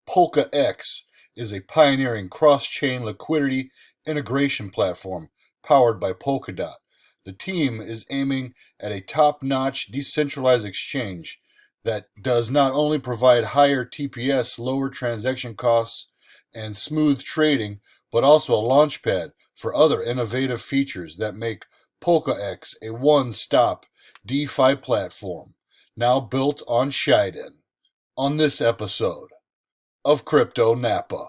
PolkaEx is a pioneering cross-chain liquidity integration platform powered by Polkadot. The team is aiming at a top-notch decentralized exchange that does not only provide higher TPS, lower transaction costs, and smooth trading, but also a launchpad for other innovative features that make PolkaEx a one-stop DeFi platform, now built on Shiden. On this episode of Crypto Napa.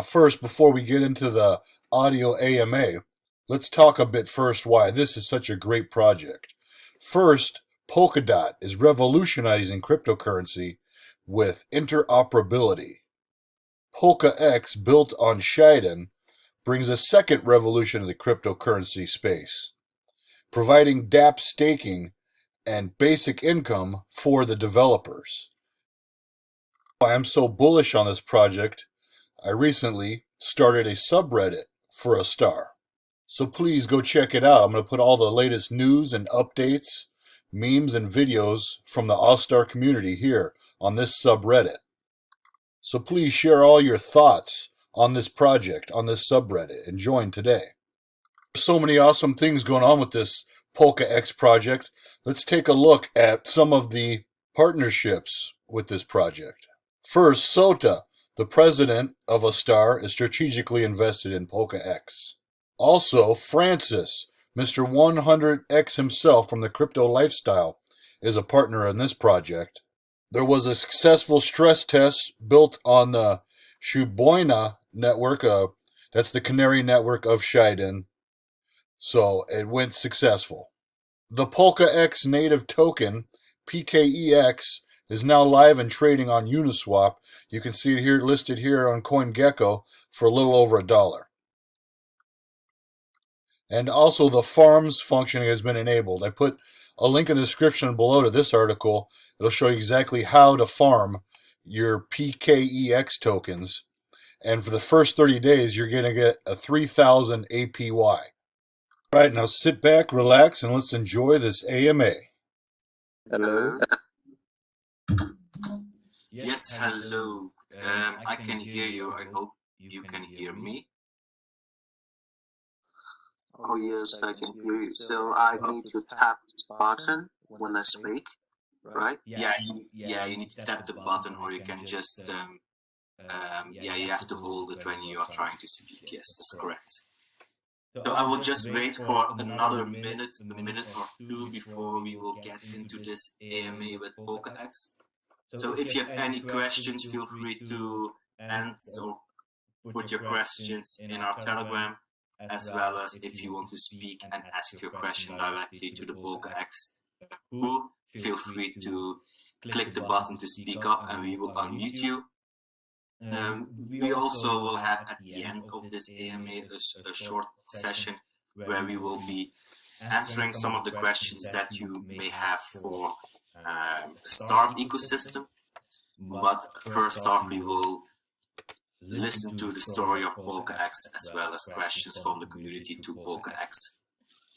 First, before we get into the audio AMA, let's talk a bit first why this is such a great project. First, Polkadot is revolutionizing cryptocurrency with interoperability. PolkaEx, built on Shiden, brings a second revolution to the cryptocurrency space, providing dApp staking and basic income for the developers. Why I'm so bullish on this project, I recently started a subreddit for Astar. So please go check it out. I'm going to put all the latest news and updates, memes and videos from the Astar community here on this subreddit. So please share all your thoughts on this project, on this subreddit, and join today. There's so many awesome things going on with this PolkaEx project. Let's take a look at some of the partnerships with this project. First, Sota, the president of Astar, is strategically invested in PolkaEx. Also, Francis, Mr. 100X himself from the crypto lifestyle, is a partner in this project. There was a successful stress test built on the Shiden network. That's the canary network of Shiden. So it went successful. The PolkaEx native token, PKEX, is now live and trading on Uniswap. You can see it here listed here on CoinGecko for a little over $1. And also the farms functioning has been enabled. I put a link in the description below to this article. It'll show you exactly how to farm your PKEX tokens. And for the first 30 days, you're going to get a 3,000 APY. All right, now sit back, relax, and let's enjoy this AMA. Hello. Yes, hello. I can hear you. I hope you can hear me. Oh yes, I can hear you. So I need to tap this button when I speak, right? Yeah, you need to tap the button, or you can just you have to hold it when you are trying to speak. Yes, that's correct. So I will just wait for another minute, a minute or two before we will get into this AMA with PolkaEx. So if you have any questions, feel free to answer or put your questions in our Telegram, as well as if you want to speak and ask your question directly to the PolkaEx crew, feel free to click the button to speak up and we will unmute you. We also will have at the end of this AMA a short session where we will be answering some of the questions that you may have for the Star ecosystem. But first off, we will listen to the story of PolkaEx as well as questions from the community to PolkaEx.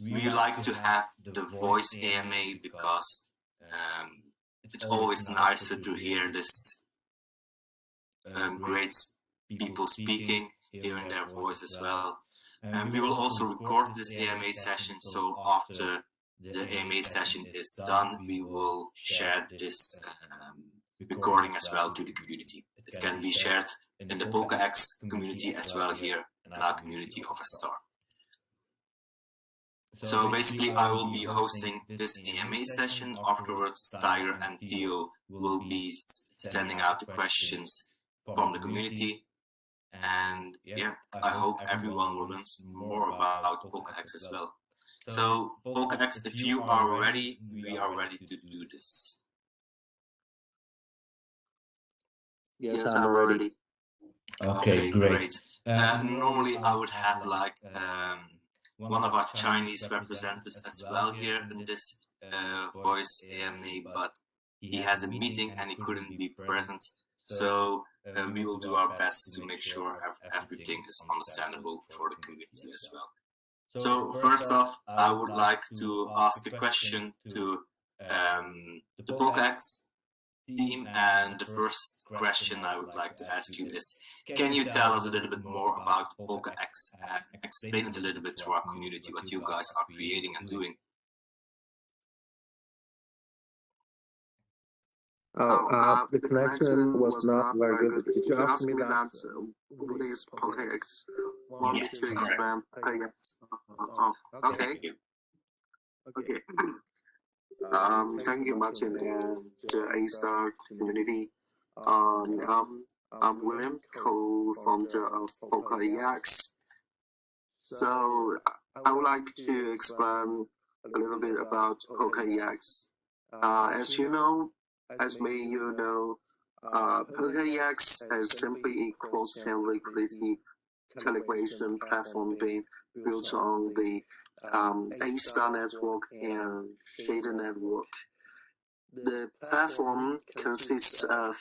We like to have the voice AMA because it's always nicer to hear this great people speaking, hearing their voice as well. And we will also record this AMA session, so after the AMA session is done, we will share this recording as well to the community. It can be shared in the PolkaEx community as well here in our community of Astar. So basically I will be hosting this AMA session. Afterwards, Tiger and Theo will be sending out the questions from the community. And yeah, I hope everyone learns more about PolkaEx as well. So PolkaEx, if you are ready, we are ready to do this. Yes, I'm ready. Okay, great. Normally I would have like one of our Chinese representatives as well here in this voice AMA, but he has a meeting and he couldn't be present. So we will do our best to make sure everything is understandable for the community as well. So first off, I would like to ask a question to the Pokex team, and the first question I would like to ask you is, can you tell us a little bit more about PolkaEx and explain it a little bit to our community, what you guys are creating and doing? The connection was not very good. Did you ask me that? What is PolkaEx? Want me Yes, to explain PolkaEx? Oh, okay. Okay. Thank you, Martin, and the Astar community. I'm William, co-founder of PolkaEx. So I would like to explain a little bit about PolkaEx. As you know, PolkaEx is simply a cross-chain liquidity telegram platform being built on the Astar Network and Shiden Network. The platform consists of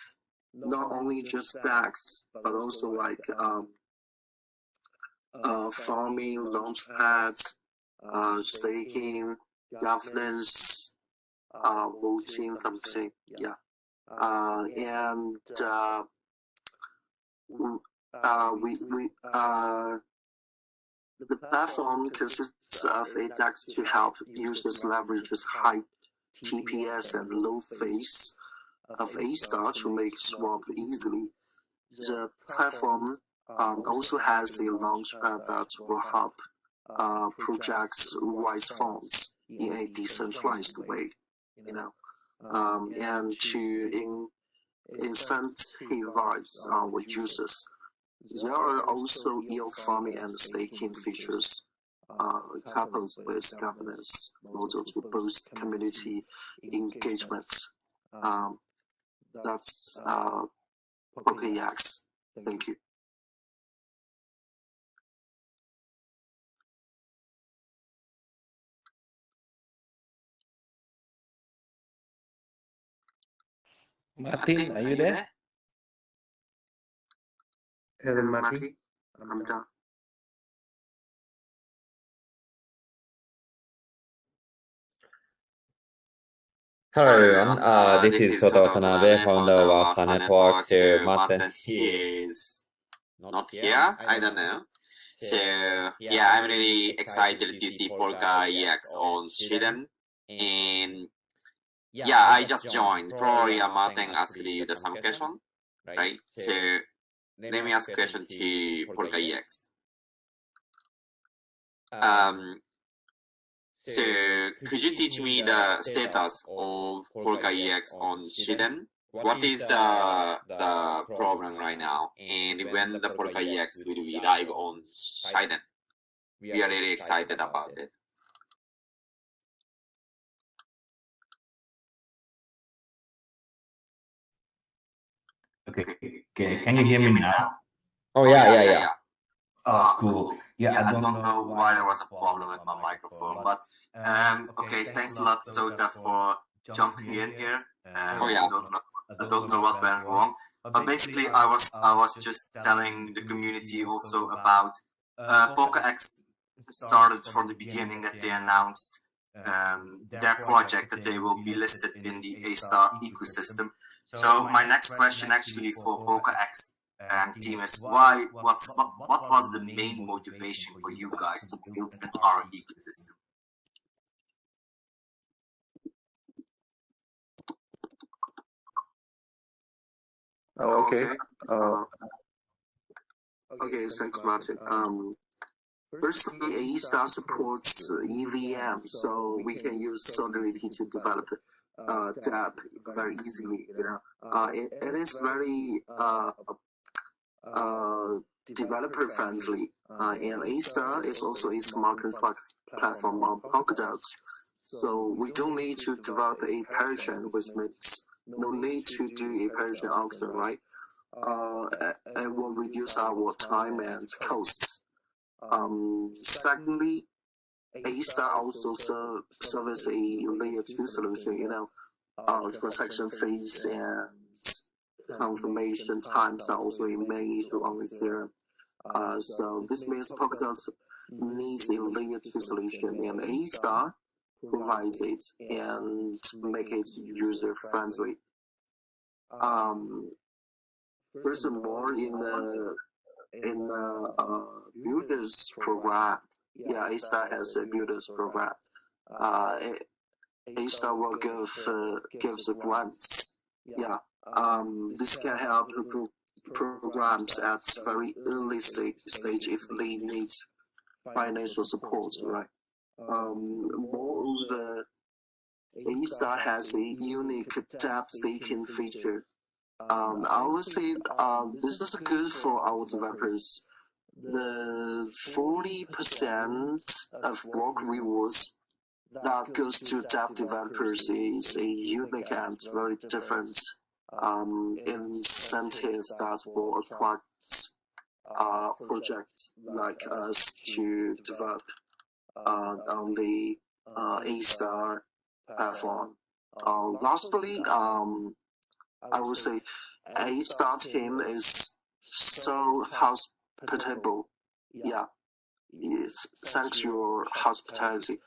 not only just DAX, but also like farming, launchpad, staking, governance, voting, something, yeah. And the platform consists of a DAX to help users leverage high TPS and low fees of Astar to make swap easily. The platform also has a launchpad that will help projects raise funds in a decentralized way, you know, and to incentivize our users. There are also yield farming and staking features coupled with governance model to boost community engagement. That's PolkaEx. Thank you. Martin, are you there? Hello, Marty. I'm done. Hello everyone, this is Soto Watanabe, founder of Astar Network. So Martin is not here. I don't know. So yeah, I'm really excited to see PolkaEx on Shiden, and yeah, I just joined. Probably Martin asked you some question, right? So let me ask a question to PolkaEx. So could you teach me the status of PolkaEx on Shiden? What is the problem right now, and when the PolkaEx will be live on Shiden? We are really excited about it. Okay, can you hear me now? Oh yeah. Cool. Yeah, I don't know why there was a problem with my microphone, but okay, thanks a lot, Sota, for jumping in here. Oh, yeah. I don't know what went wrong, but basically I was just telling the community also about PolkaEx started from the beginning that they announced their project that they will be listed in the Astar ecosystem. So my next question actually for PolkaEx team is what was the main motivation for you guys to build an R ecosystem? Okay. Okay, thanks, Martin. Firstly, Astar supports EVM, so we can use Solidity to develop DApp very easily. It is very developer friendly, and Astar is also a smart contract platform on Polkadot. So we don't need to develop a parachain, which means no need to do a parachain auction, right? It will reduce our time and costs. Secondly, Astar also serves a layer 2 solution, transaction fees and confirmation times are also a main issue on Ethereum. So this means Polkadot needs a layer 2 solution, and Astar provides it and make it user friendly. Furthermore, in the builders program, yeah, Astar has a builders program. Astar will give the grants. Yeah, this can help programs at very early stage if they need financial support, right? Moreover, Astar has a unique debt staking feature. I would say this is good for our developers. The 40% of block rewards that goes to dev developers is a unique and very different incentive that will attract projects like us to develop on the Astar platform. Lastly, I would say Astar team is so hospitable. Yeah, it's thanks to your hospitality.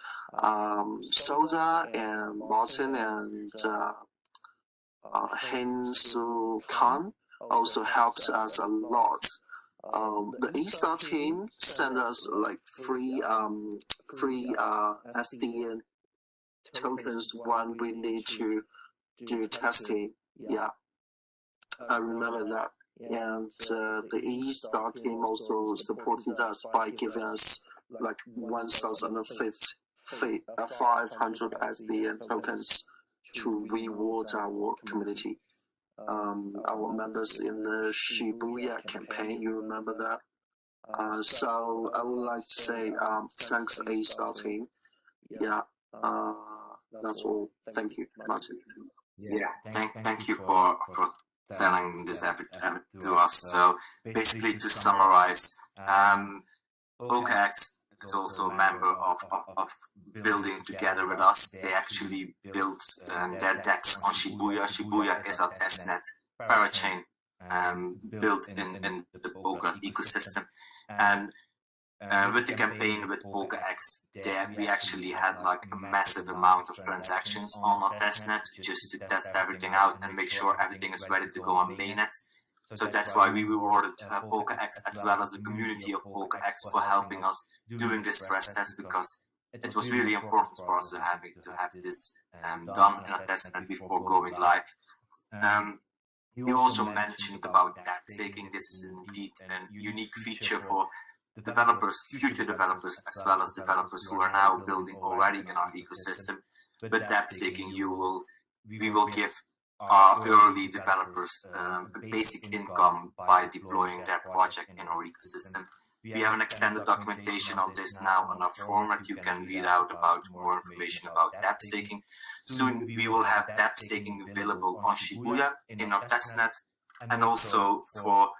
Soda and Martin and Hensu Khan also helps us a lot. The Astar team sent us like free SDN tokens when we need to do testing. Yeah, I remember that. And the Astar team also supported us by giving us like 1,500 SDN tokens to reward our community. Our members in the Shibuya campaign, you remember that? So I would like to say thanks Astar team. Yeah, that's all. Thank you, Martin. Yeah, thank you for telling this to us. So basically, to summarize, Pokex is also a member of building together with us. They actually built their DEX on Shibuya. Shibuya is our testnet parachain built in the Polkadot ecosystem. And with the campaign with PolkaEx, we actually had like a massive amount of transactions on our testnet just to test everything out and make sure everything is ready to go on mainnet. So that's why we rewarded PolkaEx as well as the community of PolkaEx for helping us doing this stress test, because it was really important for us to have this done in a testnet before going live. You also mentioned about debt staking. This is indeed a unique feature for developers, future developers, as well as developers who are now building already in our ecosystem. With debt staking, we will give our early developers a basic income by deploying their project in our ecosystem. We have an extended documentation of this now on our forum that you can read out about more information about debt staking. Soon we will have debt staking available on Shibuya in our testnet, and also for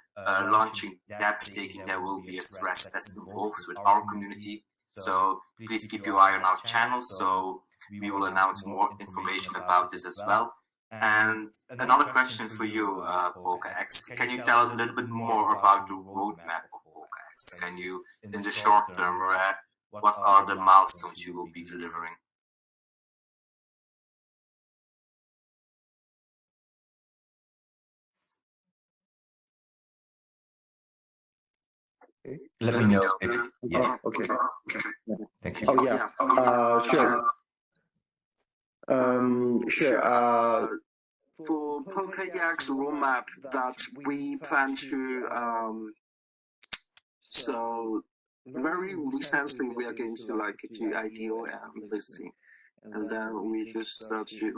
launching debt staking, there will be a stress test involved with our community. So please keep your eye on our channel. So we will announce more information about this as well. And another question for you, PolkaEx. Can you tell us a little bit more about the roadmap of PolkaEx? Can you, in the short term, what are the milestones you will be delivering? Let me know if yes. Okay. Thank you. Oh yeah. Sure. Sure. For PolkaEx roadmap that we plan to so very recently we are going to like do IDO and listing, and then we just start to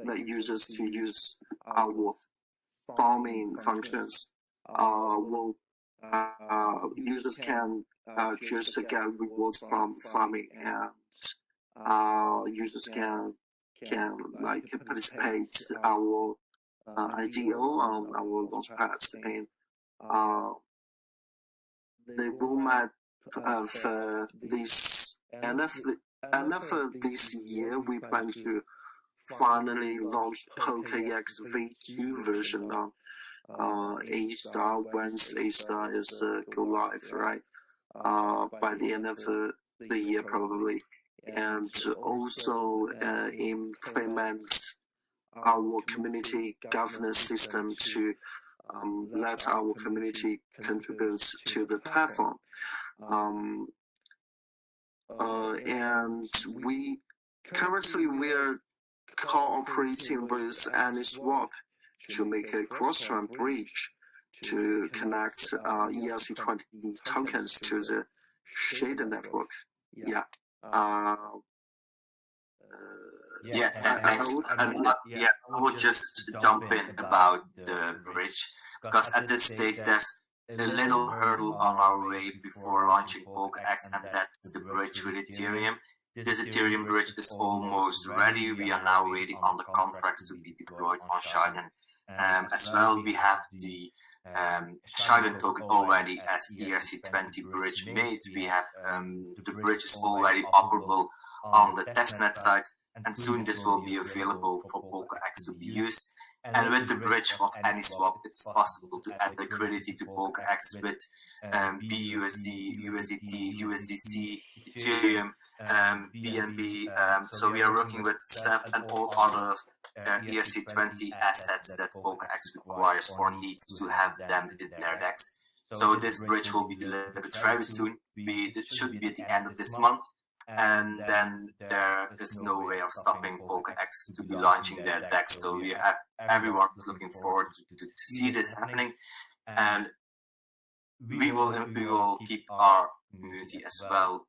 let users to use our farming functions. Users can just get rewards from farming, and users can like participate our IDO on our launchpads, and the roadmap of this end of this year, we plan to finally launch PolkaEx V2 version on Astar once Astar is go live, right? by the end of the year probably, and also implement our community governance system to let our community contribute to the platform. And currently we're cooperating with AnySwap to make a cross-chain bridge to connect ERC20 tokens to the Shiden network. Yeah. I will just jump in about the bridge, because at this stage there's a little hurdle on our way before launching Pokex, and that's the bridge with Ethereum. This Ethereum bridge is almost ready. We are now waiting on the contracts to be deployed on Shiden. As well, we have the Shiden token already as ERC20 bridge made. We have the bridge is already operable on the testnet side, and soon this will be available for PolkaEx to be used. And with the bridge of AnySwap, it's possible to add liquidity to PolkaEx with BUSD, USDT, USDC, Ethereum, BNB. So we are working with SEP and all other ERC20 assets that PolkaEx requires or needs to have them in their DEX. So this bridge will be delivered very soon. It should be at the end of this month. And then there is no way of stopping PolkaEx to be launching their DEX. So everyone is looking forward to see this happening, and we will keep our community as well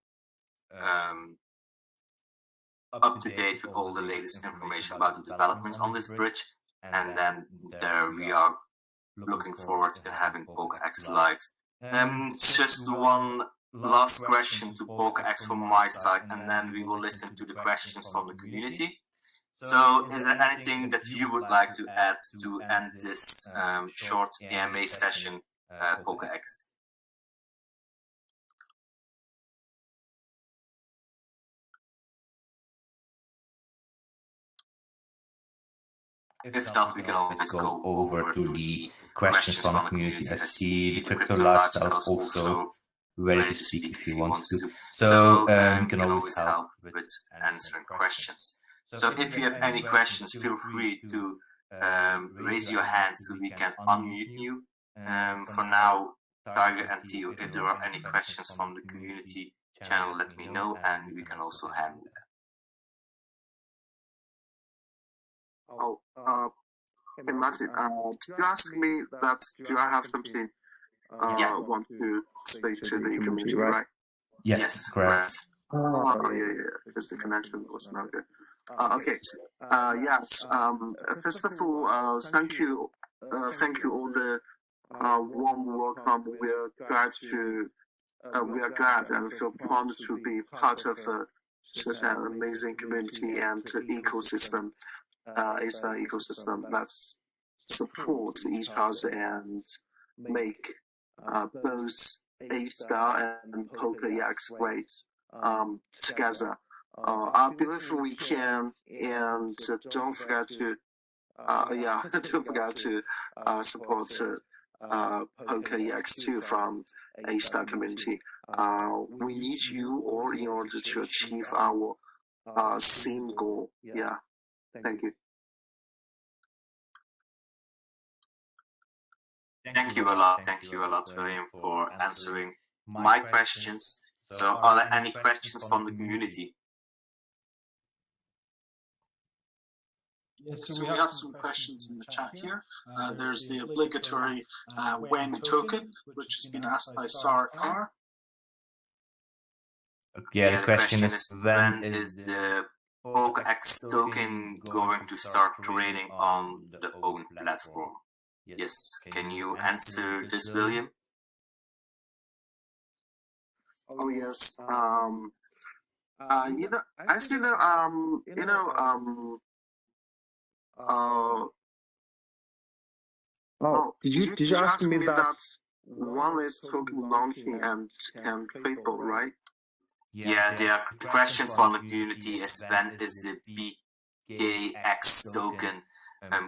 up to date with all the latest information about the developments on this bridge. And then there we are looking forward to having PolkaEx live. Just one last question to PolkaEx from my side, and then we will listen to the questions from the community. So is there anything that you would like to add to end this short AMA session, PolkaEx? If not, we can always go over to the questions from the community. I see the crypto lifestyle is also ready to speak if he wants to. So you can always help with answering questions. So if you have any questions, feel free to raise your hand so we can unmute you. For now, Tiger and Theo, if there are any questions from the community channel, let me know, and we can also handle that. Hey Martin, did you ask me that, do I have something want to speak to the community, right? Yes, correct. Oh, yeah, because the connection was not good. Okay, yes, first of all, thank you all the warm welcome. We are glad and feel proud to be part of such an amazing community and ecosystem. It's an ecosystem that supports each other and make both Astar and PolkaEx great together. I believe we can, and don't forget to support PolkaEx too from Astar community. We need you all in order to achieve our same goal. Yeah. Thank you. Thank you a lot, William, for answering my questions. So are there any questions from the community? Yes, so we have some questions in the chat here. There's the obligatory when token, which has been asked by Sar R. Okay, the question is, when is the PolkaEx token going to start trading on the own platform? Yes, can you answer this, William? Oh yes. Did you ask me that one is token launching and can tradable, right? Yeah, the question from the community is, when is the PolkaEx token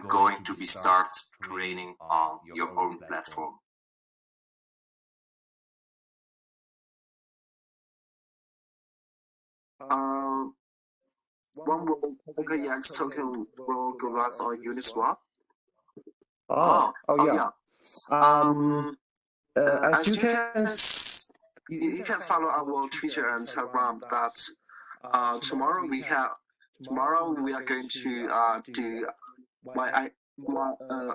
going to be start trading on your own platform? One will PolkaEx token will go live on Uniswap. Oh, Yeah. As you can you can follow our Twitter and Telegram that tomorrow we are going to do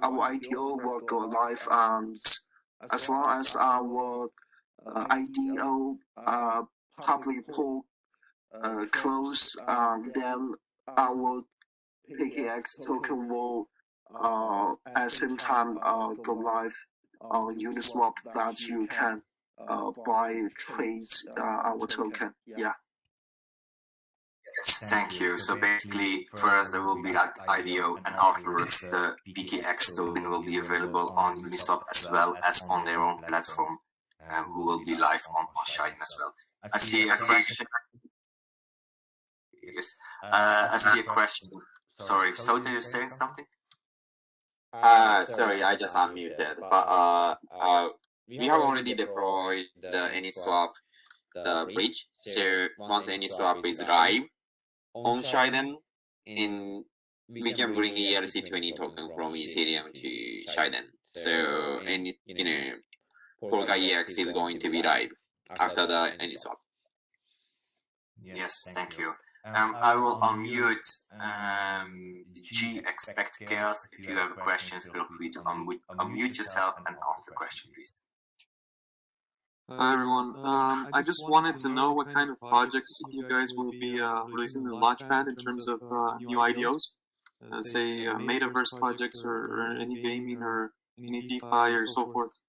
our IDO will go live, and as long as our IDO public pool close, then our PolkaEx token will at the same time go live on Uniswap, that you can buy, trade our token. Yeah. Yes, thank you. So basically, first there will be that IDO, and afterwards the PKX token will be available on Uniswap as well as on their own platform, who will be live on Shiden as well. I see a question. Yes, I see a question. Sorry, Sota, you're saying something? Sorry, I just unmuted. But we have already deployed the AnySwap, the bridge. So once AnySwap is live on Shiden, we can bring ERC20 token from Ethereum to Shiden. So PolkaEx is going to be live after the AnySwap. Yes, thank you. I will unmute G Expect Chaos. If you have a question, feel free to unmute yourself and ask the question, please. Hi everyone. I just wanted to know what kind of projects you guys will be releasing in the launchpad in terms of new IDOs, say metaverse projects or any gaming or any DeFi or so forth.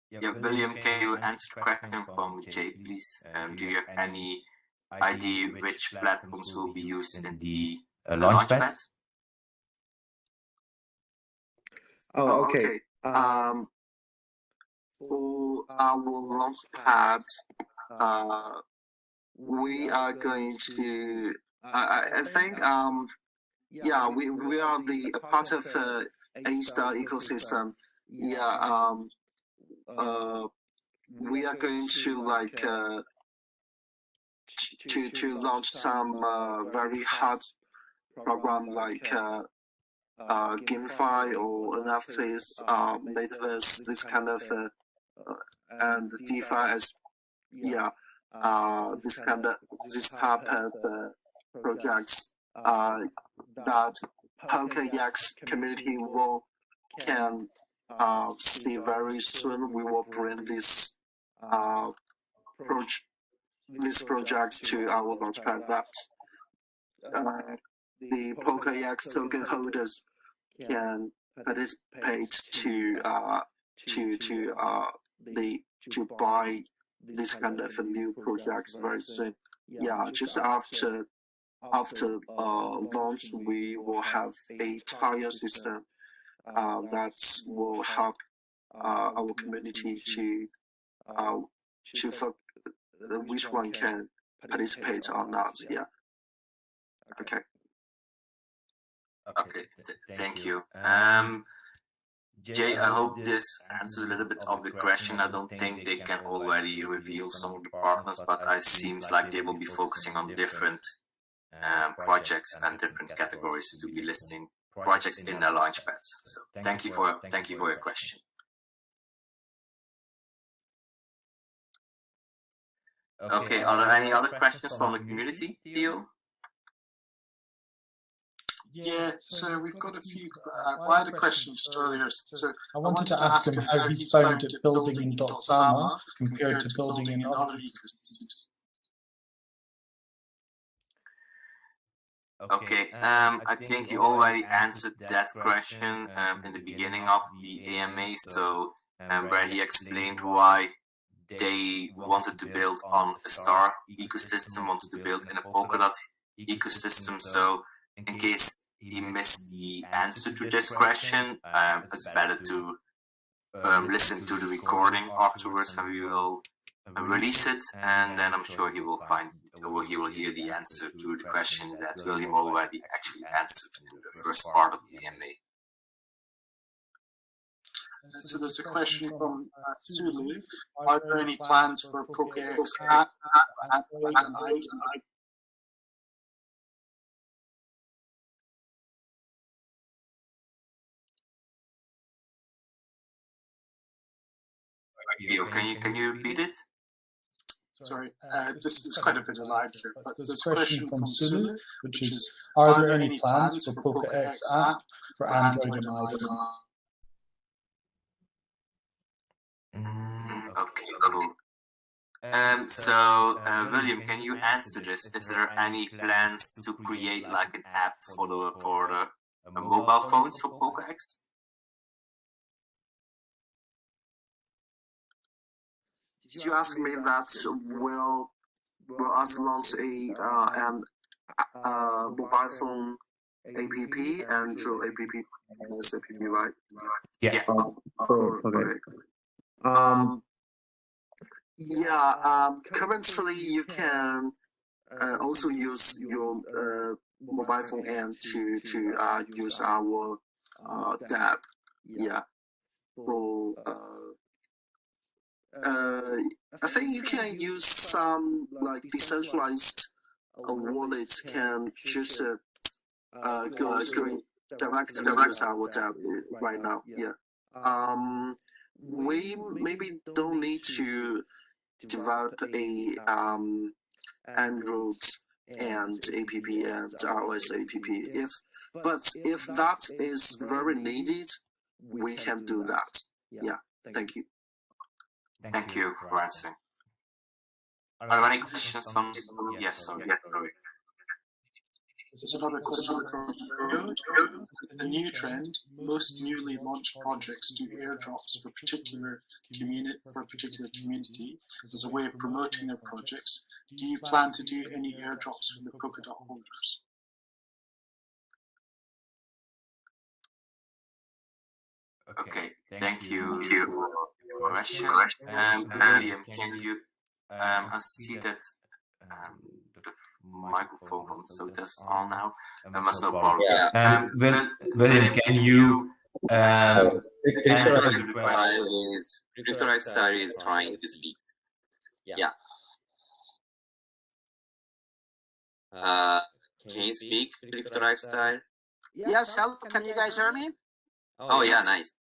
Yeah, William, can you answer the question from Jay, please? Do you have any idea which platforms will be used in the launchpad? Oh, okay. For our launchpad, we are going to. I think. Yeah, we are a part of Astar ecosystem. Yeah. We are going to to launch some very hard program like GameFi or NFTs, metaverse, this kind of and DeFi as this type of projects that PolkaEx community can see very soon. We will bring this projects to our launchpad, that the PolkaEx token holders can participate to buy this kind of new projects very soon. Yeah, just after launch, we will have a tire system that will help our community to which one can participate or not. Yeah. Okay. Okay, thank you. Jay, I hope this answers a little bit of the question. I don't think they can already reveal some of the partners, but it seems like they will be focusing on different projects and different categories to be listing projects in their launchpads. So thank you for your question. Okay, are there any other questions from the community, Theo? Yeah, so we've got a few. I had a question just earlier. So I wanted to ask him how he's found it building in .sama compared to building in other ecosystems. Okay, I think you already answered that question in the beginning of the AMA, so where he explained why they wanted to build on a star ecosystem, wanted to build in a Polkadot ecosystem. So in case he missed the answer to this question, it's better to listen to the recording afterwards, and we will release it, and then I'm sure he will hear the answer to the question that William already actually answered in the first part of the AMA. So there's a question from Sulu. Are there any plans for PolkaEx AMA for Android and iPhone? Can you repeat it? Sorry, this is quite a bit of lag here, but there's a question from Sulu, which is, are there any plans for PolkaEx AMA for Android and iPhone? Okay, cool. William, can you answer this? Is there any plans to create like an app for the mobile phones for PolkaEx? Did you ask me that will us launch a mobile phone app, Android app, iOS app, right? Yeah. Okay. Currently you can also use your mobile phone and to use our dApp. Yeah. For I think you can use some like decentralized wallets can just go straight directly use our dApp right now. Yeah. We maybe don't need to develop a Android and app and iOS app. But if that is very needed, we can do that. Yeah. Thank you. Thank you for answering. Are there any questions from? Yes, sorry. There's another question from Road. The new trend, most newly launched projects do airdrops for a particular community as a way of promoting their projects. Do you plan to do any airdrops for the Polkadot holders? Okay, thank you for your question. William, can you I see that the microphone from Soda is on now. That's no problem. Yeah. William, can you answer the question? Cryptopolkadot is trying to speak. Yeah. Can you speak, Cryptopolkadot? Yes, hello, can you guys hear me? Oh yeah, nice.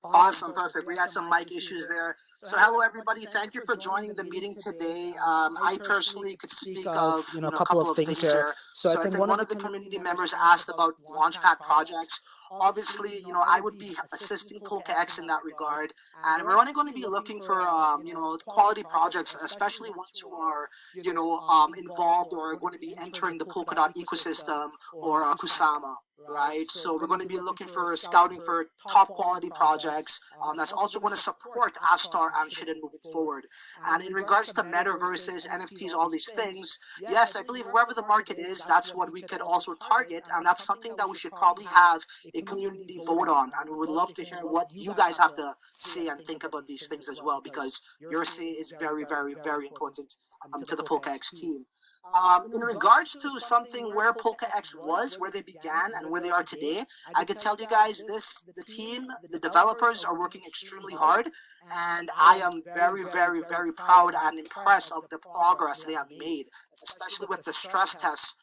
Awesome, perfect. We had some mic issues there. So hello, everybody. Thank you for joining the meeting today. I personally could speak of a couple of things here. So I think one of the community members asked about launchpad projects. Obviously, I would be assisting PolkaEx in that regard, and we're only going to be looking for quality projects, especially ones who are involved or are going to be entering the Polkadot ecosystem or Kusama. Right, so we're going to be looking for scouting for top quality projects that's also going to support Astar and Shiden moving forward. And in regards to metaverses, NFTs, all these things, yes, I believe wherever the market is, that's what we could also target, and that's something that we should probably have a community vote on. And we would love to hear what you guys have to say and think about these things as well, because your say is very, very, very important to the PolkaEx team. In regards to something where PolkaEx was, where they began, and where they are today, I could tell you guys the team, the developers are working extremely hard, and I am very, very, very proud and impressed of the progress they have made, especially with the stress tests.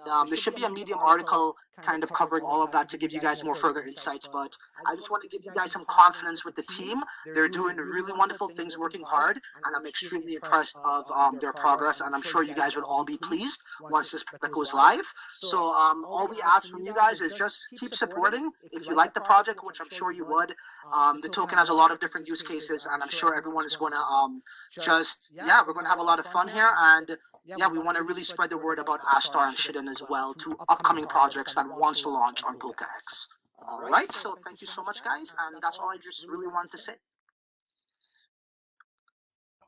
And there should be a Medium article kind of covering all of that to give you guys more further insights. But I just want to give you guys some confidence with the team. They're doing really wonderful things, working hard, and I'm extremely impressed of their progress. And I'm sure you guys would all be pleased once this goes live. So all we ask from you guys is just keep supporting. If you like the project, which I'm sure you would, the token has a lot of different use cases, and I'm sure everyone is going to we're going to have a lot of fun here. And we want to really spread the word about Astar and Shiden as well to upcoming projects that wants to launch on PolkaEx. All right, so thank you so much, guys, and that's all I just really wanted to say.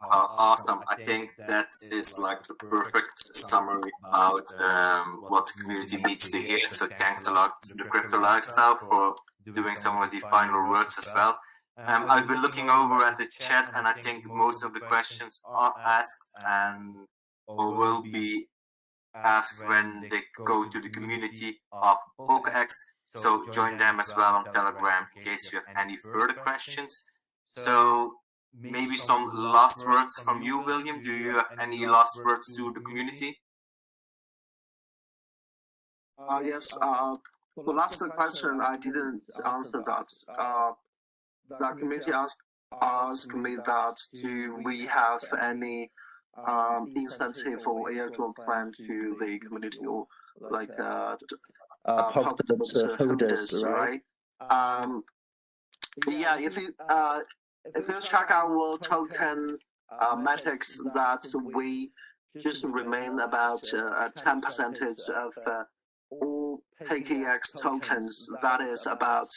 Awesome. I think that is like the perfect summary about what the community needs to hear. So thanks a lot to the Crypto Lifestyle for doing some of the final words as well. I've been looking over at the chat, and I think most of the questions are asked and or will be asked when they go to the community of PolkaEx. So join them as well on Telegram in case you have any further questions. So maybe some last words from you, William. Do you have any last words to the community? Yes. For last question, I didn't answer that. The community asked me that do we have any incentive or airdrop plan to the community or like Polkadot holders, right? Yeah, if you check our token metrics, that we just remain about 10% of all PolkaEx tokens. That is about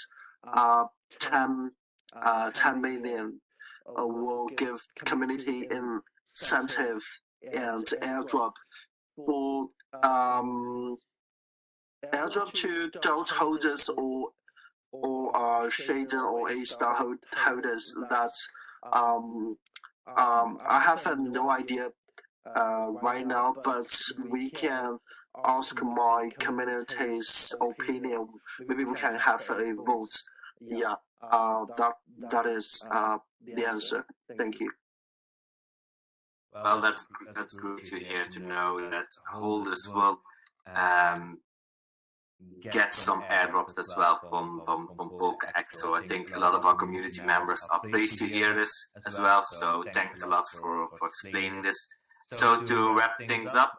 10 million. Will give community incentive and airdrop for airdrop to DOT holders or Shiden or Astar holders. That I have no idea right now, but we can ask my community's opinion. Maybe we can have a vote. Yeah, that is the answer. Thank you. Well, that's great to hear, to know that holders will get some airdrops as well from Pokex. So I think a lot of our community members are pleased to hear this as well. So thanks a lot for explaining this. So to wrap things up,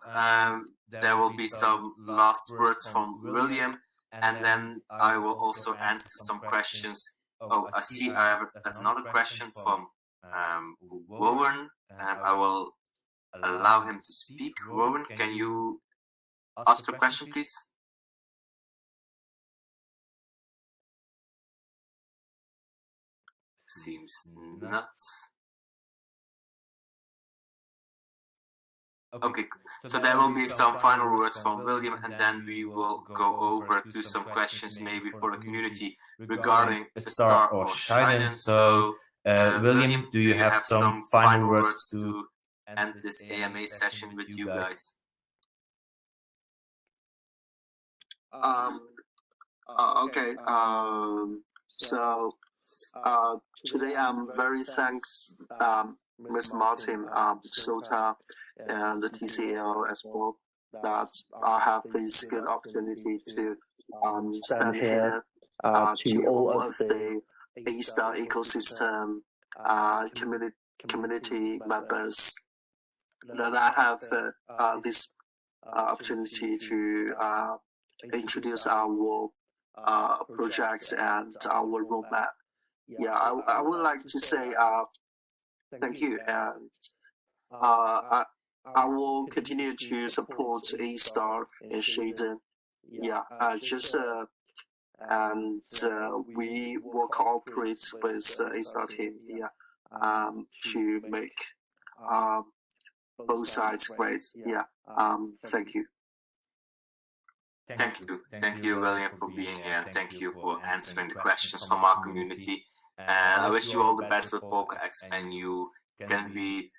there will be some last words from William, and then I will also answer some questions. Oh, I see there's another question from Rowan. I will allow him to speak. Rowan, can you ask your question, please? Seems not. Okay, so there will be some final words from William, and then we will go over to some questions maybe for the community regarding Astar or Shiden. So, William, do you have some final words to end this AMA session with you guys? Okay. So today I'm very thanks Ms. Martin, Sota, and the TCL as well, that I have this good opportunity to stand here to all of the Astar ecosystem community members, that I have this opportunity to introduce our projects and our roadmap. Yeah, I would like to say thank you, and I will continue to support Astar and Shiden. Yeah, and we will cooperate with Astar team. Yeah, to make both sides great. Yeah. Thank you. Thank you, William, for being here, and thank you for answering the questions from our community. And I wish you all the best with Pokex, and you can be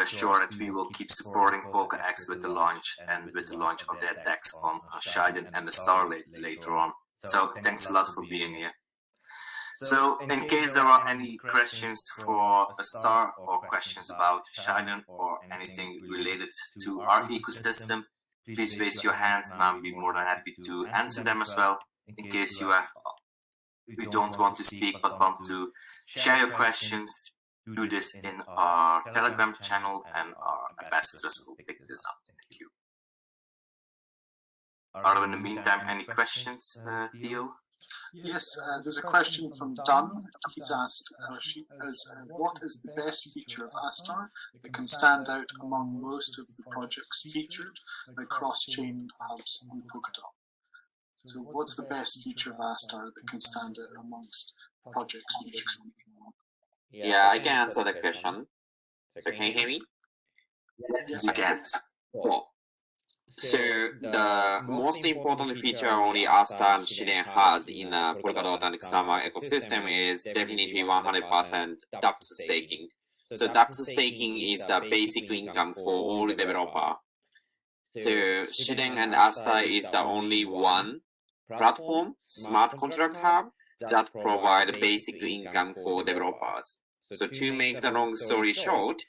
sure that we will keep supporting Pokex with the launch and with the launch of their DEX on Shiden and Astar later on. So thanks a lot for being here. So in case there are any questions for Astar or questions about Shiden or anything related to our ecosystem, please raise your hand and I'll be more than happy to answer them as well. In case you don't want to speak but want to share your questions, do this in our Telegram channel and our ambassadors will pick this up. Thank you. Are there in the meantime any questions, Theo? Yes, there's a question from Dunn. He's asked, what is the best feature of Astar that can stand out among most of the projects featured by cross-chain apps on Polkadot? So what's the best feature of Astar that can stand out amongst projects featured? Yeah, I can answer the question. So can you hear me? Yes, you can. Cool. So the most important feature only Astar and Shiden has in Polkadot and XAMA ecosystem is definitely 100% DApps staking. So DApps staking is the basic income for all developer. So Shiden and Astar is the only one platform, smart contract hub that provide basic income for developers. So to make the long story short,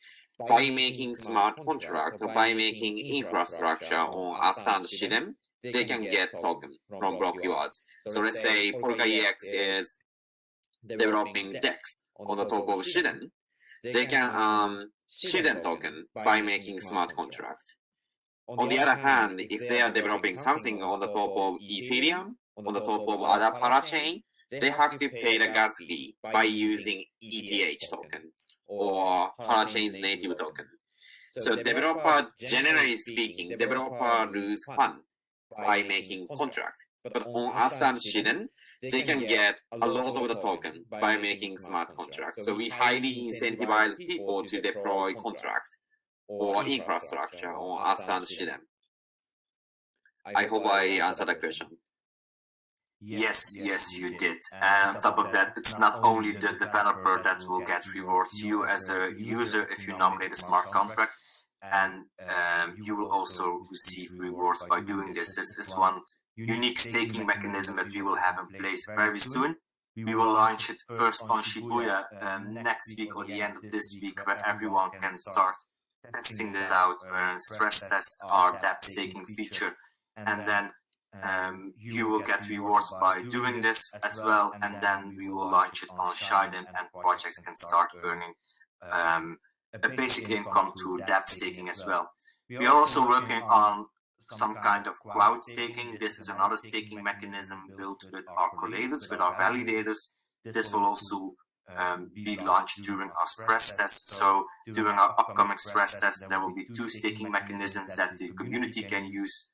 by making smart contract or by making infrastructure on Astar and Shiden, they can get token from block rewards. So let's say PolkaEx is developing DEX on the top of Shiden. They can earn Shiden token by making smart contract. On the other hand, if they are developing something on the top of Ethereum, on the top of other parachain, they have to pay the gas fee by using ETH token or parachain's native token. So developer, generally speaking, developer lose fund by making contract. But on Astar and Shiden, they can get a lot of the token by making smart contracts. So we highly incentivize people to deploy contract or infrastructure on Astar and Shiden. I hope I answered the question. Yes, you did. And on top of that, it's not only the developer that will get rewards. You as a user, if you nominate a smart contract, and you will also receive rewards by doing this. This is one unique staking mechanism that we will have in place very soon. We will launch it first on Shibuya next week or the end of this week, where everyone can start testing this out and stress test our dApp staking feature. And then you will get rewards by doing this as well, and then we will launch it on Shiden, and projects can start earning a basic income through dApp staking as well. We are also working on some kind of crowd staking. This is another staking mechanism built with our collators, with our validators. This will also be launched during our stress test. So during our upcoming stress test, there will be 2 staking mechanisms that the community can use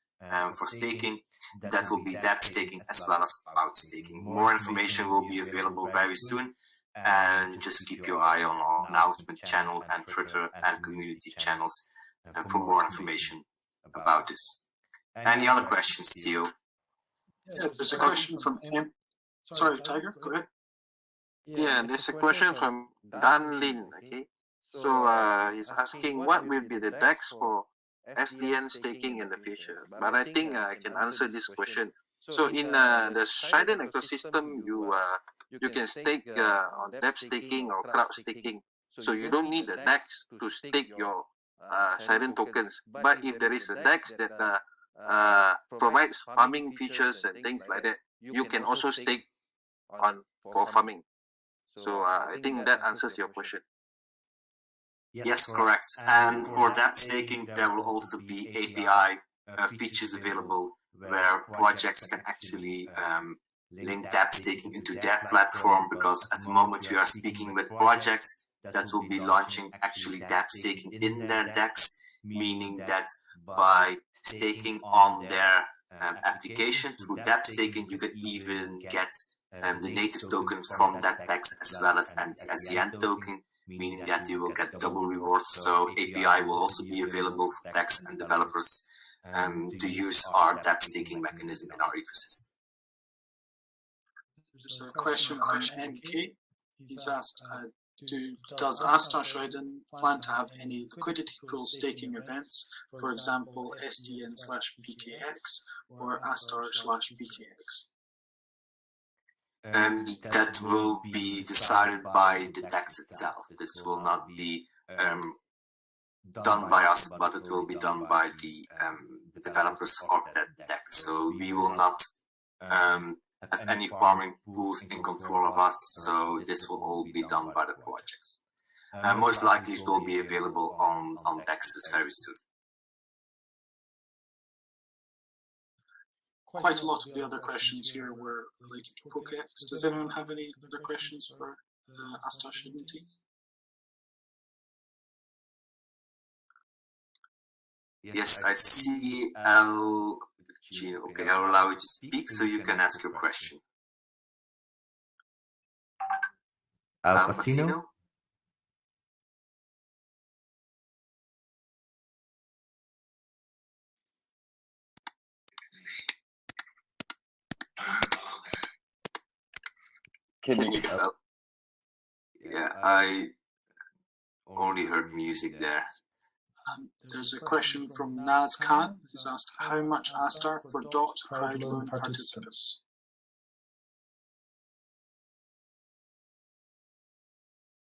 for staking. That will be dApp staking as well as crowd staking. More information will be available very soon, and just keep your eye on our announcement channel and Twitter and community channels for more information about this. Any other questions, Theo? Yeah, there's a question from sorry, Tiger, go ahead. Yeah, there's a question from Dan Lin. Okay, so he's asking what will be the DEX for SDN staking in the future. But I think I can answer this question. So in the Shiden ecosystem, you can stake on dApp staking or crowd staking. So you don't need a DEX to stake your Shiden tokens. But if there is a DEX that provides farming features and things like that, you can also stake on for farming. So I think that answers your question. Yes, correct. And for dApp staking, there will also be API features available where projects can actually link dApp staking into their platform, because at the moment we are speaking with projects that will be launching actually dApp staking in their DEX, meaning that by staking on their application through dApp staking, you can even get the native tokens from that DEX as well as an SDN token, meaning that you will get double rewards. So API will also be available for DEX and developers to use our dApp staking mechanism in our ecosystem. There's a question from MK. He's asked, does Astar Shiden plan to have any liquidity pool staking events, for example, SDN/PKX or Astar/PKX? That will be decided by the DEX itself. This will not be done by us, but it will be done by the developers of that DEX. So we will not have any farming pools in control of us, so this will all be done by the projects. Most likely it will be available on DEXs very soon. Quite a lot of the other questions here were related to Pokex. Does anyone have any other questions for Astar Shiden team? Yes, I see Al Pacino. Okay, I'll allow you to speak so you can ask your question. Al Pacino? Can you hear that? Yeah, I only heard music there. There's a question from Naz Khan, who's asked, how much Astar for DOT crowd loan participants?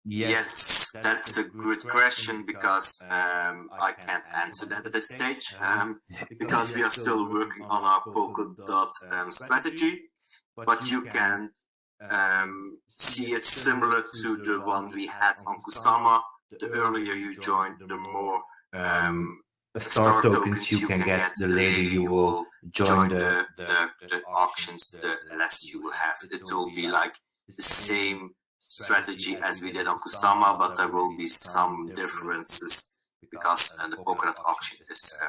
Yes, that's a good question because I can't answer that at this stage because we are still working on our Polkadot strategy, but you can see it similar to the one we had on Kusama. The earlier you join, the more Star tokens you can get, the later you will join the auctions, the less you will have. It will be like the same strategy as we did on Kusama, but there will be some differences because the Polkadot auction is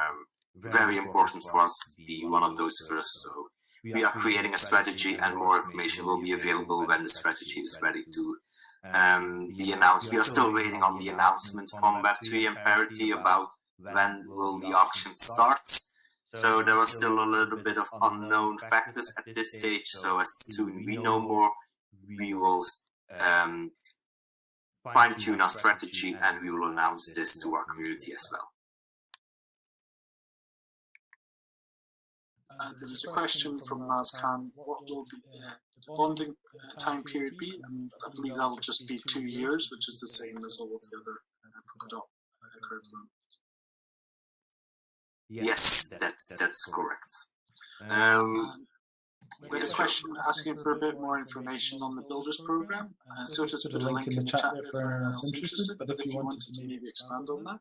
very important for us to be one of those first. So we are creating a strategy, and more information will be available when the strategy is ready to be announced. We are still waiting on the announcement from Web3 and Parity about when will the auction start. So there are still a little bit of unknown factors at this stage. So as soon we know more, we will fine-tune our strategy, and we will announce this to our community as well. There was a question from Naz Khan, what will the bonding time period be? And I believe that will just be 2 years, which is the same as all of the other Polkadot crowd loan. Yes, that's correct. We had a question asking for a bit more information on the Builders program. So just put a link in the chat there for anyone else interested, but if you wanted to maybe expand on that.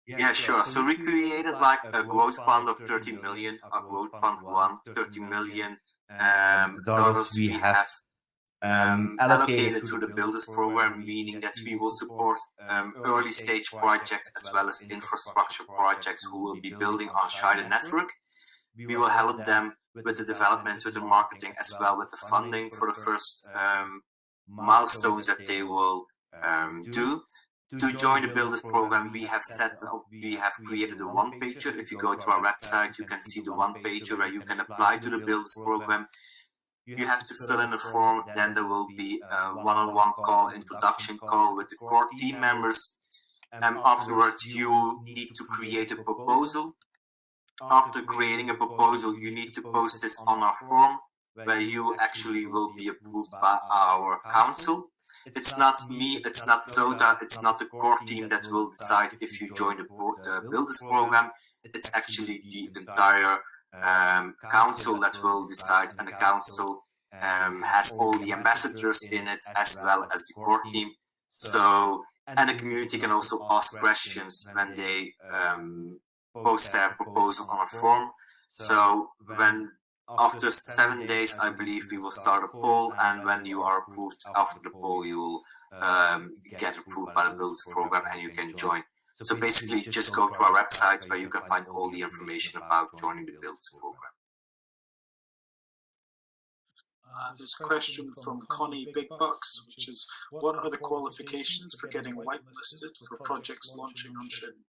Yeah, sure. So we created like a growth fund of 30 million, a growth fund one, 30 million dollars we have allocated to the Builders program, meaning that we will support early stage projects as well as infrastructure projects who will be building on Shiden Network. We will help them with the development, with the marketing, as well with the funding for the first milestones that they will do. To join the Builders program, we have created a one-pager. If you go to our website, you can see the one-pager where you can apply to the Builders program. You have to fill in a form, then there will be a one-on-one call, introduction call with the core team members. Afterwards, you need to create a proposal. After creating a proposal, you need to post this on our form, where you actually will be approved by our council. It's not me, it's not Soda, it's not the core team that will decide if you join the Builders program. It's actually the entire council that will decide, and the council has all the ambassadors in it as well as the core team. So, and the community can also ask questions when they post their proposal on a form. So when after 7 days, I believe we will start a poll, and when you are approved after the poll, you will get approved by the Builders program and you can join. So basically, just go to our website where you can find all the information about joining the Builders program. There's a question from Connie Big Bucks, which is, what are the qualifications for getting whitelisted for projects launching on Shiden?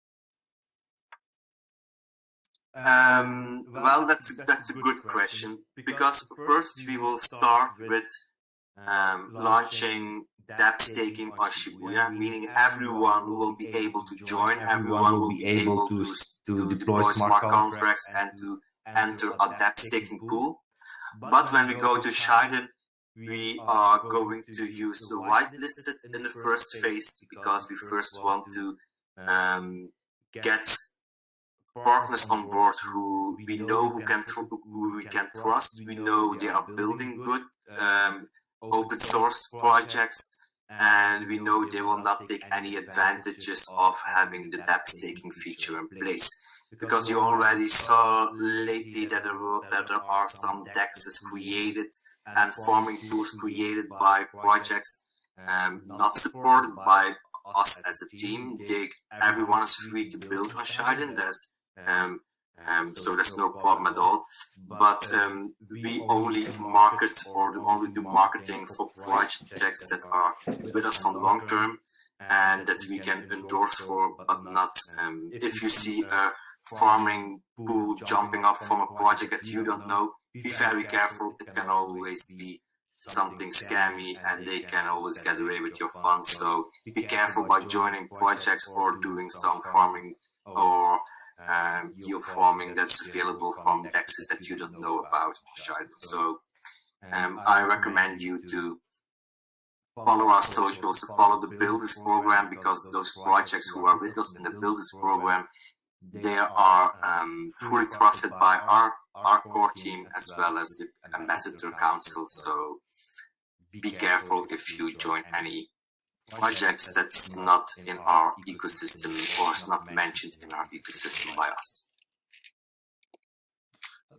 Well, that's a good question, because first we will start with launching dApp staking on Shibuya, meaning everyone will be able to join, everyone will be able to deploy smart contracts and to enter a dApp staking pool. But when we go to Shiden, we are going to use the whitelisted in the first phase, because we first want to get partners on board who we know who we can trust. We know they are building good open source projects, and we know they will not take any advantages of having the dApp staking feature in place. Because you already saw lately that there are some DEXs created and farming tools created by projects not supported by us as a team. Everyone is free to build on Shiden. So there's no problem at all. But we only market or only do marketing for projects that are with us for long term and that we can endorse for, but not if you see a farming pool jumping up from a project that you don't know, be very careful. It can always be something scammy and they can always get away with your funds. So be careful by joining projects or doing some farming or yield farming that's available from DEXs that you don't know about, Shiden. So I recommend you to follow our socials, follow the Builders program, because those projects who are with us in the Builders program, they are fully trusted by our core team as well as the Ambassador Council. So be careful if you join any projects that's not in our ecosystem or is not mentioned in our ecosystem by us.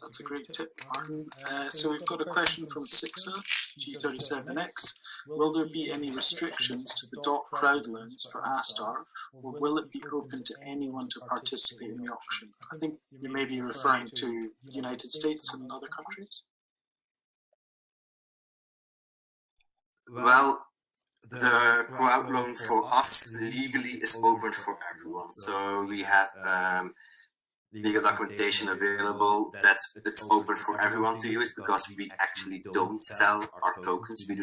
That's a great tip, Martin. So we've got a question from Sixa, G37X. Will there be any restrictions to the DOT crowd loans for Astar, or will it be open to anyone to participate in the auction? I think you may be referring to the United States and other countries. Well, the crowd loan for us legally is open for everyone. So we have legal documentation available that it's open for everyone to use, because we actually don't sell our tokens. We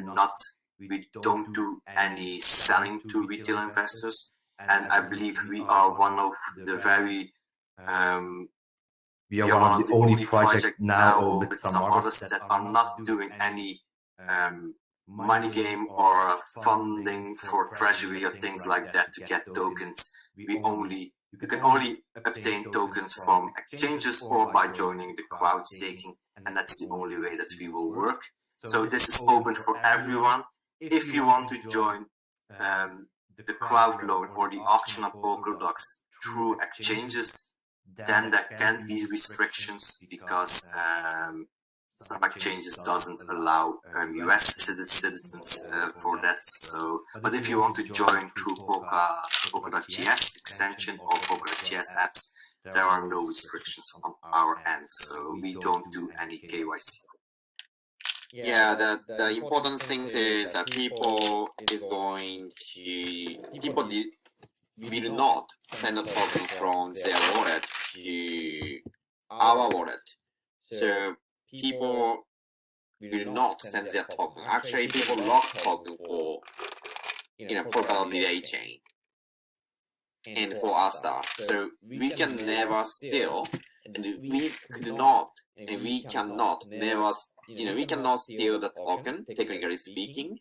don't do any selling to retail investors, and I believe we are one of the very we are one of the only project now with some others that are not doing any money game or funding for treasury or things like that to get tokens. You can only obtain tokens from exchanges or by joining the crowd staking, and that's the only way that we will work. So this is open for everyone. If you want to join the crowd loan or the auction of Polkadot through exchanges, then there can be restrictions, because some exchanges doesn't allow US citizens for that. So, but if you want to join through Polkadot.gs extension or Polkadot.gs apps, there are no restrictions on our end. So we don't do any KYC. Yeah, the important thing is that people will not send a token from their wallet to our wallet. So people will not send their token. Actually, people lock token for Polkadot relay chain and for Astar. So we can never steal, and we cannot steal the token, technically speaking.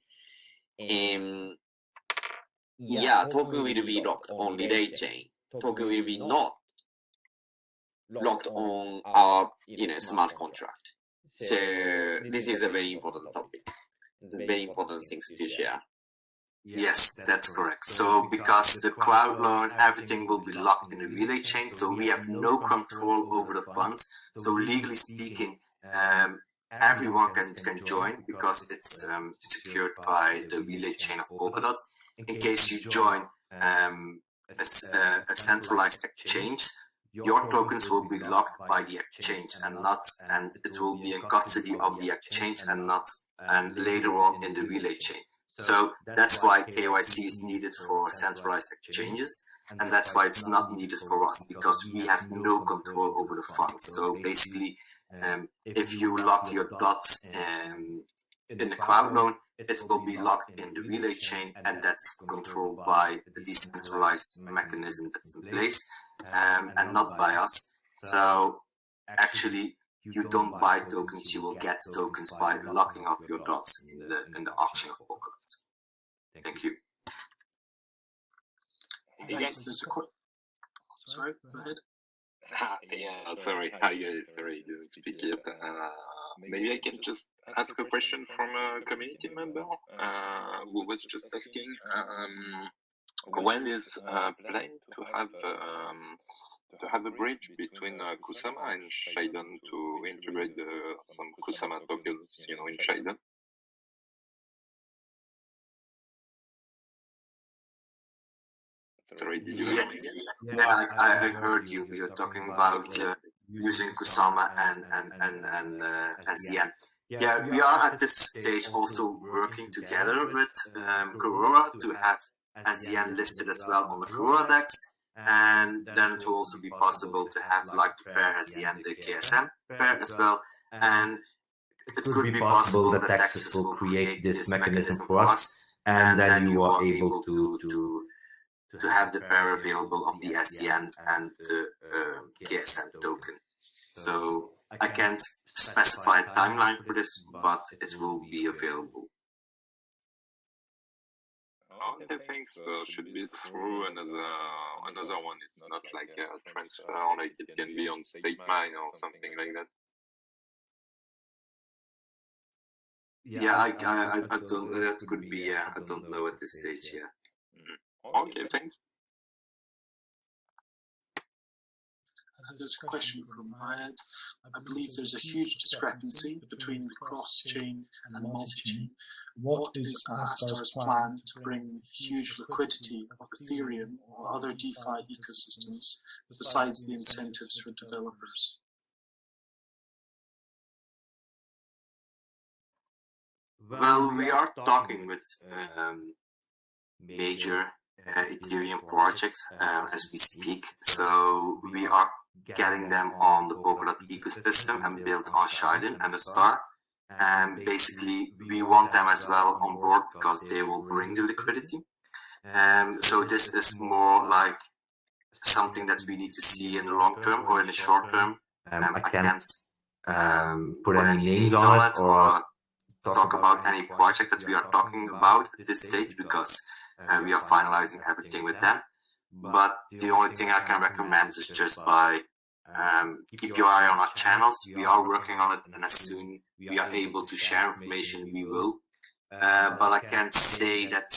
Yeah, token will be locked on relay chain. Token will be not locked on our smart contract. So this is a very important topic, very important things to share. Yes, that's correct. So because the crowd loan, everything will be locked in the relay chain, so we have no control over the funds. So legally speaking, everyone can join, because it's secured by the relay chain of Polkadot. In case you join a centralized exchange, your tokens will be locked by the exchange and it will be in custody of the exchange and later on in the relay chain. So that's why KYC is needed for centralized exchanges, and that's why it's not needed for us, because we have no control over the funds. So basically, if you lock your dots in the crowd loan, it will be locked in the relay chain, and that's controlled by the decentralized mechanism that's in place, and not by us. So actually, you don't buy tokens, you will get tokens by locking up your dots in the auction of Polkadot. Thank you. Thanks. There's a sorry, go ahead. Yeah, sorry. Hi guys, sorry, I didn't speak yet. Maybe I can just ask a question from a community member who was just asking when is planned to have a bridge between Kusama and Shiden to integrate some Kusama tokens, in Shiden? Sorry, did you hear me? Yeah, I heard you. You're talking about using Kusama and SDN. Yeah, we are at this stage also working together with Karora to have SDN listed as well on the Karora DEX, and then it will also be possible to have like the pair SDN, the KSM pair as well. And it could be possible that Texas will create this mechanism for us, and then you are able to have the pair available of the SDN and the KSM token. So I can't specify a timeline for this, but it will be available. Okay, thanks. Should be through another one. It's not like a transfer, like it can be on state mine or something like that. Yeah, I don't. That could be. Yeah, I don't know at this stage. Yeah. Okay, thanks. There's a question from Ryan. I believe there's a huge discrepancy between the cross-chain and multi-chain. What is Astar's plan to bring huge liquidity of Ethereum or other DeFi ecosystems besides the incentives for developers? Well, we are talking with major Ethereum projects as we speak. So we are getting them on the Polkadot ecosystem and built on Shiden and Astar. And basically, we want them as well on board because they will bring the liquidity. So this is more like something that we need to see in the long term or in the short term. I can't put any names on it or talk about any project that we are talking about at this stage because we are finalizing everything with them. But the only thing I can recommend is just by keep your eye on our channels. We are working on it, and as soon we are able to share information, we will. But I can't say that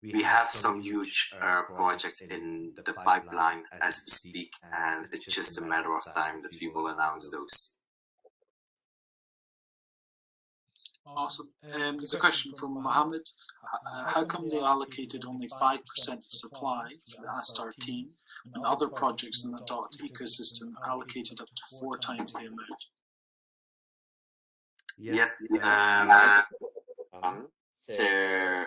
we have some huge projects in the pipeline as we speak, and it's just a matter of time that we will announce those. Awesome. There's a question from Mohammed. How come they allocated only 5% of supply for the Astar team when other projects in the DOT ecosystem allocated up to 4 times the amount? Yes. So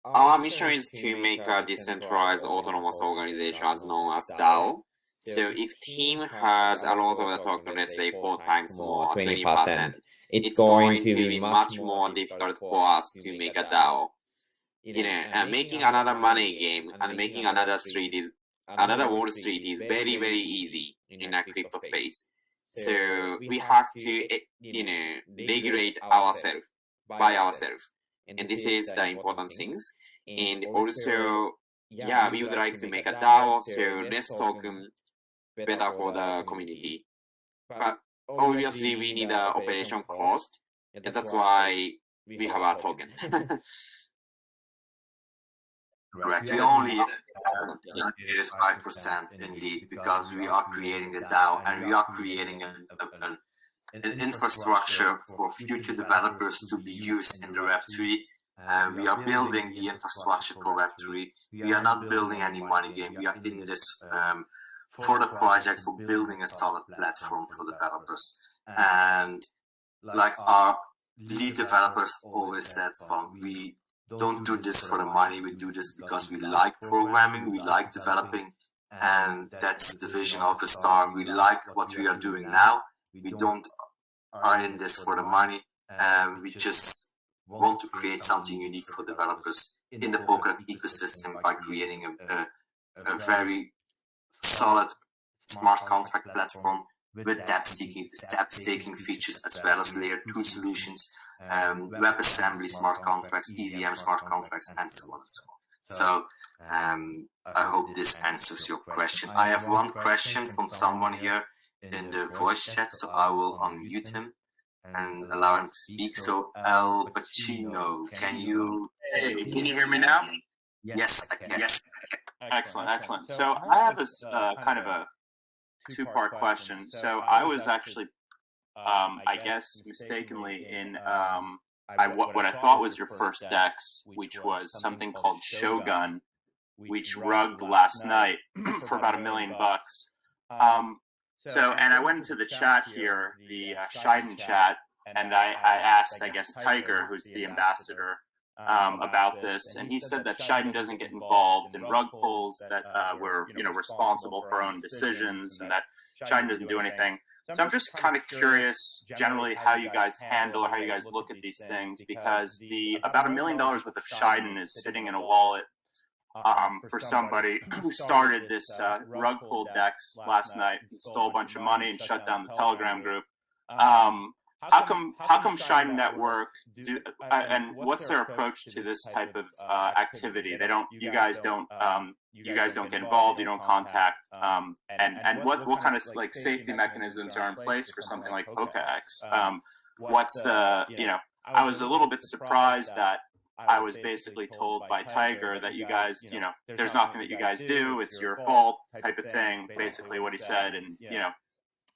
our mission is to make a decentralized autonomous organization as known as DAO. So if team has a lot of the token, let's say 4 times more, 20%, it's going to be much more difficult for us to make a DAO. Making another money game and making another Wall Street is very, very easy in a crypto space. So we have to, regulate ourselves by ourselves. And this is the important things. And also, we would like to make a DAO, so less token, better for the community. But obviously, we need an operation cost, and that's why we have a token. Correct. We only it is 5% indeed because we are creating the DAO and we are creating an infrastructure for future developers to be used in the Web3. We are building the infrastructure for Web3. We are not building any money game. We are in this for the project, for building a solid platform for developers. And like our lead developers always said, we don't do this for the money. We do this because we like programming, we like developing, and that's the vision of Astar. We like what we are doing now. We don't are in this for the money. We just want to create something unique for developers in the Polkadot ecosystem by creating a very solid smart contract platform with staking features as well as layer 2 solutions, WebAssembly smart contracts, EVM smart contracts, and so on and so on. So I hope this answers your question. I have one question from someone here in the voice chat, so I will unmute him and allow him to speak. So Al Pacino, can you hear me now? Yes, I can. Yes. Excellent, excellent. So I have this kind of a 2-part question. So I was actually, I guess, mistakenly in what I thought was your first DEX, which was something called Shogun, which rugged last night for about $1 million. And I went into the chat here, the Shiden chat, and I asked, I guess, Tiger, who's the ambassador, about this, and he said that Shiden doesn't get involved in rug pulls, that we're responsible for our own decisions, and that Shiden doesn't do anything. So I'm just kind of curious generally how you guys handle or how you guys look at these things, because the about $1 million worth of Shiden is sitting in a wallet for somebody who started this rug pull DEX last night and stole a bunch of money and shut down the Telegram group. How come Shiden Network and what's their approach to this type of activity? They don't. You guys don't get involved. You don't contact. And what kind of like safety mechanisms are in place for something like Pokex? What's the I was a little bit surprised that I was basically told by Tiger that you guys, there's nothing that you guys do. It's your fault, type of thing. Basically, what he said, and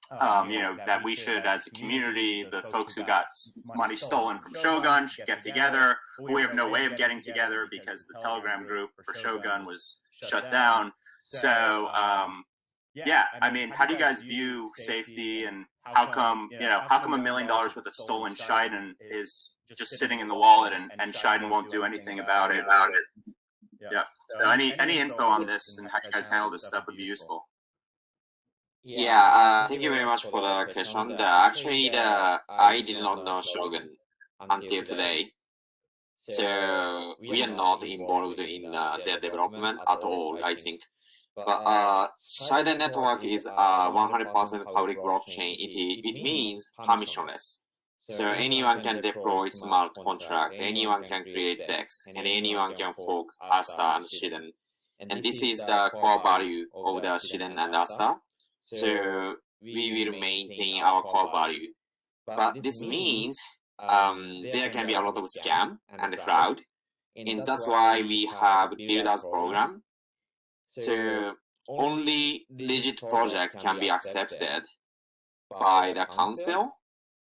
that we should, as a community, the folks who got money stolen from Shogun should get together. We have no way of getting together because the Telegram group for Shogun was shut down. So, I mean, how do you guys view safety, and how come $1 million worth of stolen Shiden is just sitting in the wallet and Shiden won't do anything about it? Yeah. So any info on this and how you guys handle this stuff would be useful. Yeah, thank you very much for the question. I did not know Shogun until today. So we are not involved in their development at all, I think. But Shiden Network is 100% public blockchain. It means permissionless. So anyone can deploy smart contract, anyone can create DEX, and anyone can fork Astar and Shiden. And this is the core value of the Shiden and Astar. So we will maintain our core value. But this means there can be a lot of scam and fraud. And that's why we have builders program. So only legit project can be accepted by the council,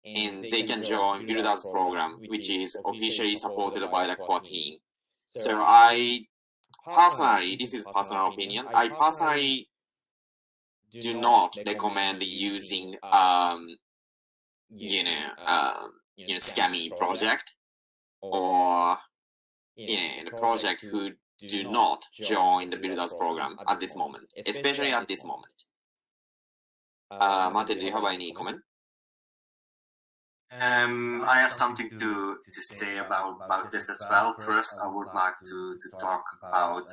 and they can join builders program, which is officially supported by the core team. So I personally, this is personal opinion, I personally do not recommend using scammy project, or the project who do not join the builders program at this moment, especially at this moment. Martin, do you have any comment? I have something to say about this as well. First, I would like to talk about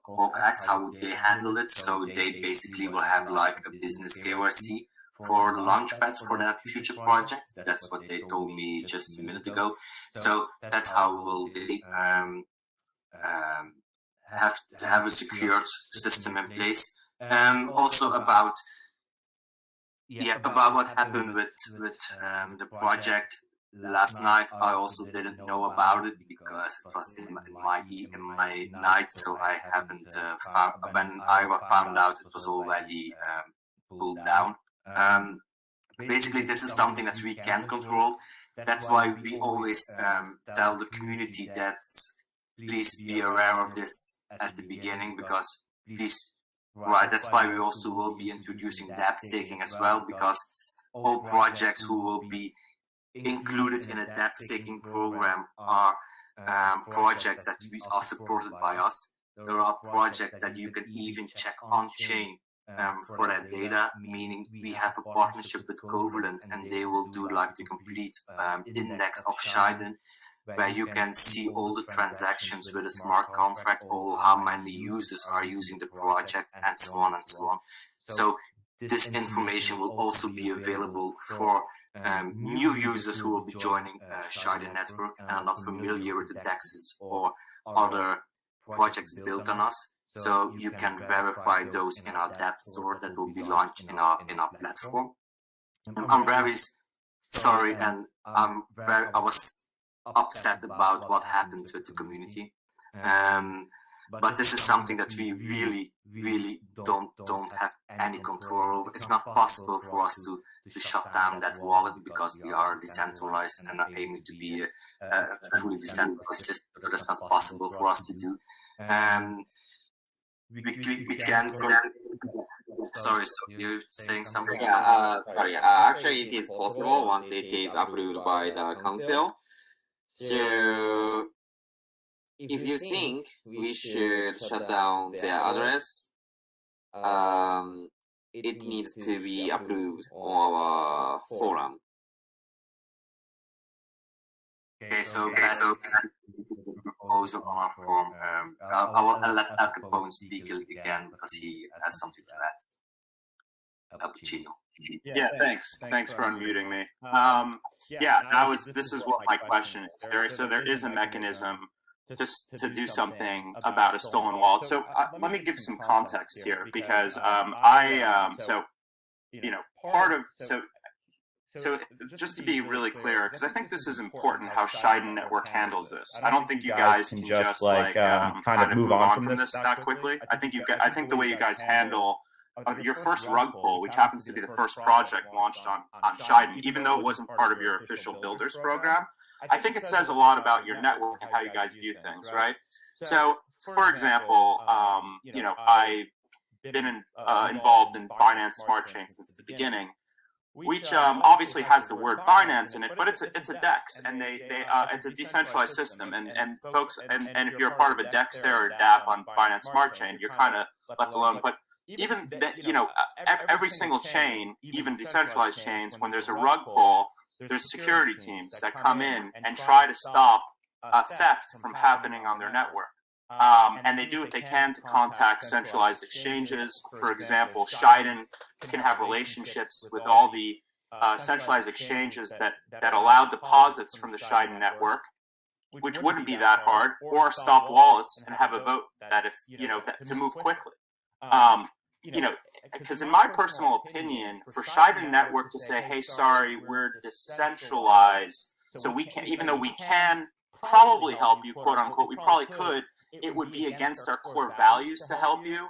PolkaEx, how would they handle it. So they basically will have like a business KYC for the launchpad for their future projects. That's what they told me just a minute ago. So that's how will they have to have a secured system in place. Also about what happened with the project last night. I also didn't know about it because it was in my night, so I haven't when I found out it was already pulled down. Basically, this is something that we can't control. That's why we always tell the community that please be aware of this at the beginning, because that's why we also will be introducing debt staking as well, because all projects who will be included in a debt staking program are projects that are supported by us. There are projects that you can even check on chain for that data, meaning we have a partnership with Covalent, and they will do like the complete index of Shiden, where you can see all the transactions with a smart contract, or how many users are using the project, and so on and so on. So this information will also be available for new users who will be joining Shiden Network and are not familiar with the DEXs or other projects built on us. So you can verify those in our debt store that will be launched in our platform. I'm very sorry, and I was upset about what happened with the community. But this is something that we really don't have any control over. It's not possible for us to shut down that wallet, because we are decentralized and are aiming to be a fully decentralized system. So that's not possible for us to do. We can go. Sorry, so you're saying something? Yeah, sorry. Actually, it is possible once it is approved by the council. So, if you think we should shut down their address, it needs to be approved on our forum. Okay, so best proposal on our forum. I'll let Al Capone speak again because he has something to add. Al Pacino. Yeah, thanks for unmuting me. This is what my question is. So there is a mechanism to do something about a stolen wallet. So let me give some context here, because So just to be really clear, because I think this is important how Shiden Network handles this. I don't think you guys can just kind of move on from this that quickly. I think the way you guys handle your first rug pull, which happens to be the first project launched on Shiden, even though it wasn't part of your official builders program, I think it says a lot about your network and how you guys view things, right? So, for example, I've been involved in Binance Smart Chain since the beginning, which obviously has the word Binance in it, but it's a DEX, and it's a decentralized system, and folks, and if you're a part of a DEX there or DApp on Binance Smart Chain, you're kind of left alone. But even that, every single chain, even decentralized chains, when there's a rug pull, there's security teams that come in and try to stop theft from happening on their network. And they do what they can to contact centralized exchanges. For example, Shiden can have relationships with all the centralized exchanges that allow deposits from the Shiden network, which wouldn't be that hard, or stop wallets and have a vote that if to move quickly. Because in my personal opinion, for Shiden Network to say, "Hey, sorry, we're decentralized, so we can," even though we can probably help you, quote unquote, we probably could, it would be against our core values to help you.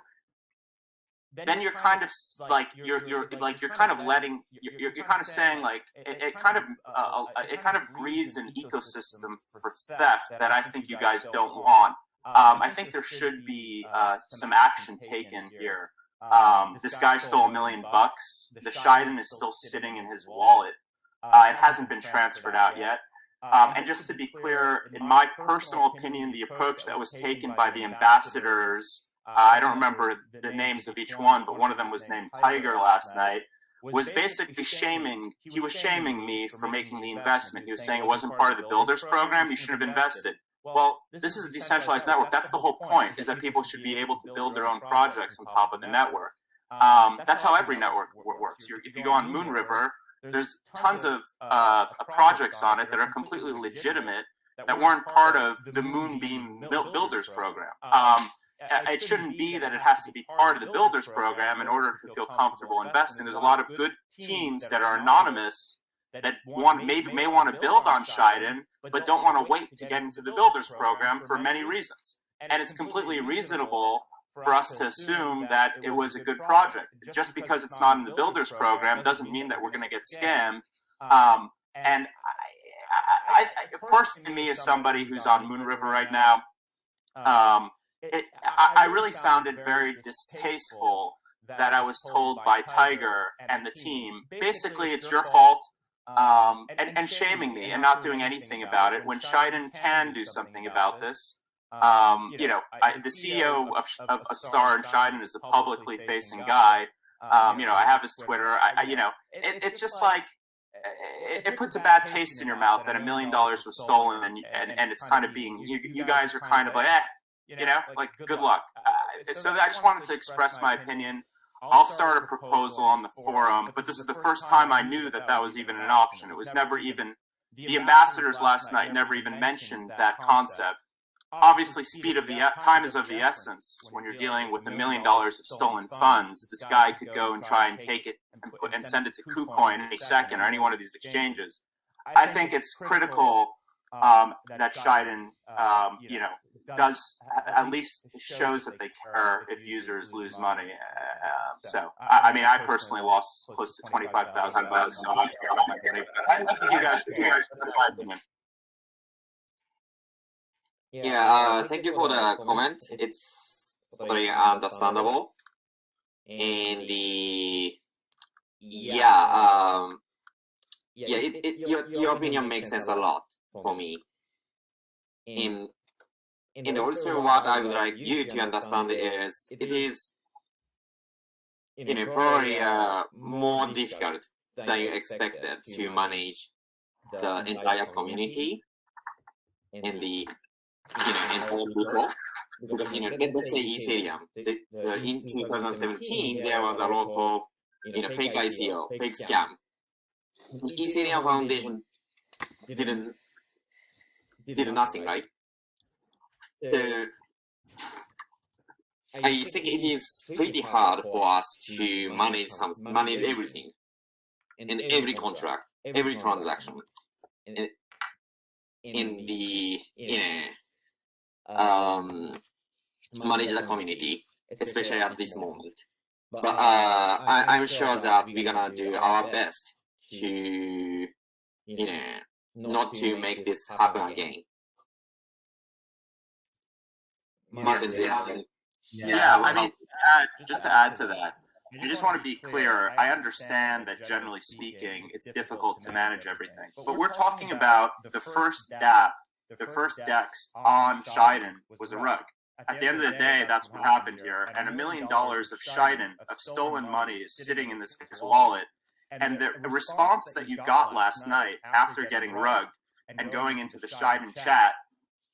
Then you're kind of like you're kind of saying like it kind of breeds an ecosystem for theft that I think you guys don't want. I think there should be some action taken here. This guy stole $1 million. The Shiden is still sitting in his wallet. It hasn't been transferred out yet. And just to be clear, in my personal opinion, the approach that was taken by the ambassadors, I don't remember the names of each one, but one of them was named Tiger last night, was basically shaming me for making the investment. He was saying it wasn't part of the builders program, you should have invested. Well, this is a decentralized network. That's the whole point, is that people should be able to build their own projects on top of the network. That's how every network works. If you go on Moonriver, there's tons of projects on it that are completely legitimate that weren't part of the Moonbeam Builders program. It shouldn't be that it has to be part of the Builders program in order to feel comfortable investing. There's a lot of good teams that are anonymous that may want to build on Shiden, but don't want to wait to get into the Builders program for many reasons. And it's completely reasonable for us to assume that it was a good project. Just because it's not in the Builders program doesn't mean that we're going to get scammed. And I personally, me as somebody who's on Moonriver right now, I really found it very distasteful that I was told by Tiger and the team, basically it's your fault, and shaming me and not doing anything about it when Shiden can do something about this. The CEO of Astar and Shiden is a publicly facing guy. I have his Twitter. It's just like it puts a bad taste in your mouth that $1 million was stolen, and it's kind of being you guys are kind of like like good luck. So I just wanted to express my opinion. I'll start a proposal on the forum, but this is the first time I knew that was even an option. It was never even the ambassadors last night never even mentioned that concept. Obviously, time is of the essence when you're dealing with $1 million of stolen funds. This guy could go and try and take it and send it to KuCoin any second or any one of these exchanges. I think it's critical that Shiden, does at least shows that they care if users lose money. I personally lost close to $25,000. So I think you guys should. That's my opinion. Yeah, thank you for the comment. It's totally understandable. And your opinion makes sense a lot for me. And also what I would like you to understand is probably more difficult than you expected to manage the entire community and the entire people. Because let's say Ethereum, in 2017 there was a lot of fake ICO, fake scam. Ethereum Foundation did nothing, right? So I think it is pretty hard for us to manage everything in every contract, every transaction in the manage the community, especially at this moment. But I'm sure that we're gonna do our best to not to make this happen again. Yeah, I mean, just to add to that, I just want to be clear. I understand that generally speaking, it's difficult to manage everything, but we're talking about the first DApp, the first DEX on Shiden was a rug. At the end of the day, that's what happened here. And $1 million of Shiden, of stolen money, is sitting in this wallet. And the response that you got last night after getting rugged and going into the Shiden chat,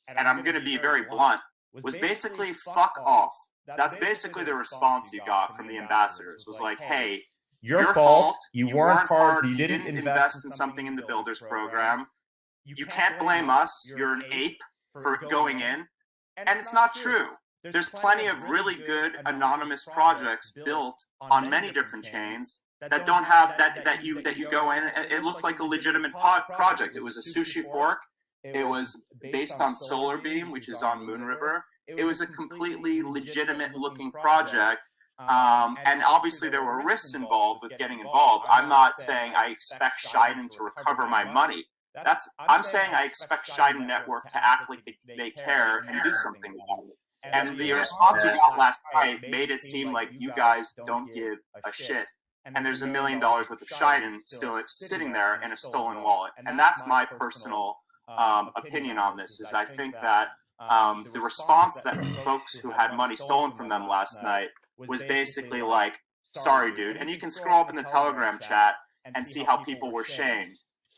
and I'm going to be very blunt, was basically fuck off. That's basically the response you got from the ambassadors. Was like, hey, your fault. You weren't part. You didn't invest in something in the builders program. You can't blame us. You're an ape for going in. And it's not true. There's plenty of really good anonymous projects built on many different chains that don't have that you go in. It looks like a legitimate project. It was a sushi fork. It was based on Solarbeam, which is on Moon River. It was a completely legitimate looking project. And obviously there were risks involved with getting involved. I'm not saying I expect Shiden to recover my money. I'm saying I expect Shiden Network to act like they care and do something about it. And the response you got last night made it seem like you guys don't give a shit. And there's $1 million worth of Shiden still sitting there in a stolen wallet. And that's my personal opinion on this, is I think that the response that folks who had money stolen from them last night was basically like, sorry, dude. And you can scroll up in the Telegram chat and see how people were shamed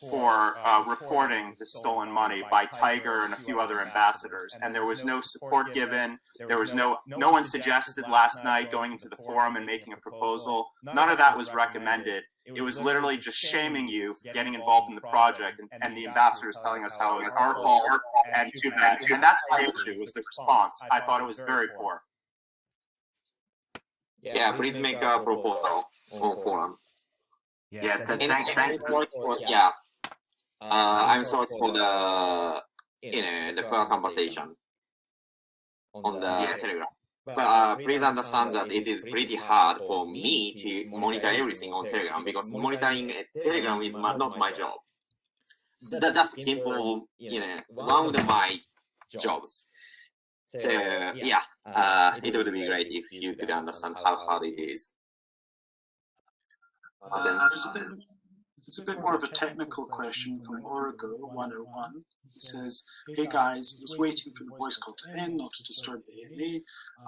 for reporting the stolen money by Tiger and a few other ambassadors. And there was no support given. There was no one suggested last night going into the forum and making a proposal. None of that was recommended. It was literally just shaming you for getting involved in the project, and the ambassadors telling us how it was our fault and too bad. And that's my issue, was the response. I thought it was very poor. Yeah, please make a proposal on forum. Yeah, thanks. Yeah. I'm sorry for the the poor conversation on the Telegram. But please understand that it is pretty hard for me to monitor everything on Telegram, because monitoring Telegram is not my job. That's just simple, one of my jobs. So yeah, it would be great if you could understand how hard it is. It's a bit more of a technical question from Origo 101. He says, hey guys, I was waiting for the voice call to end, not to disturb the AMA.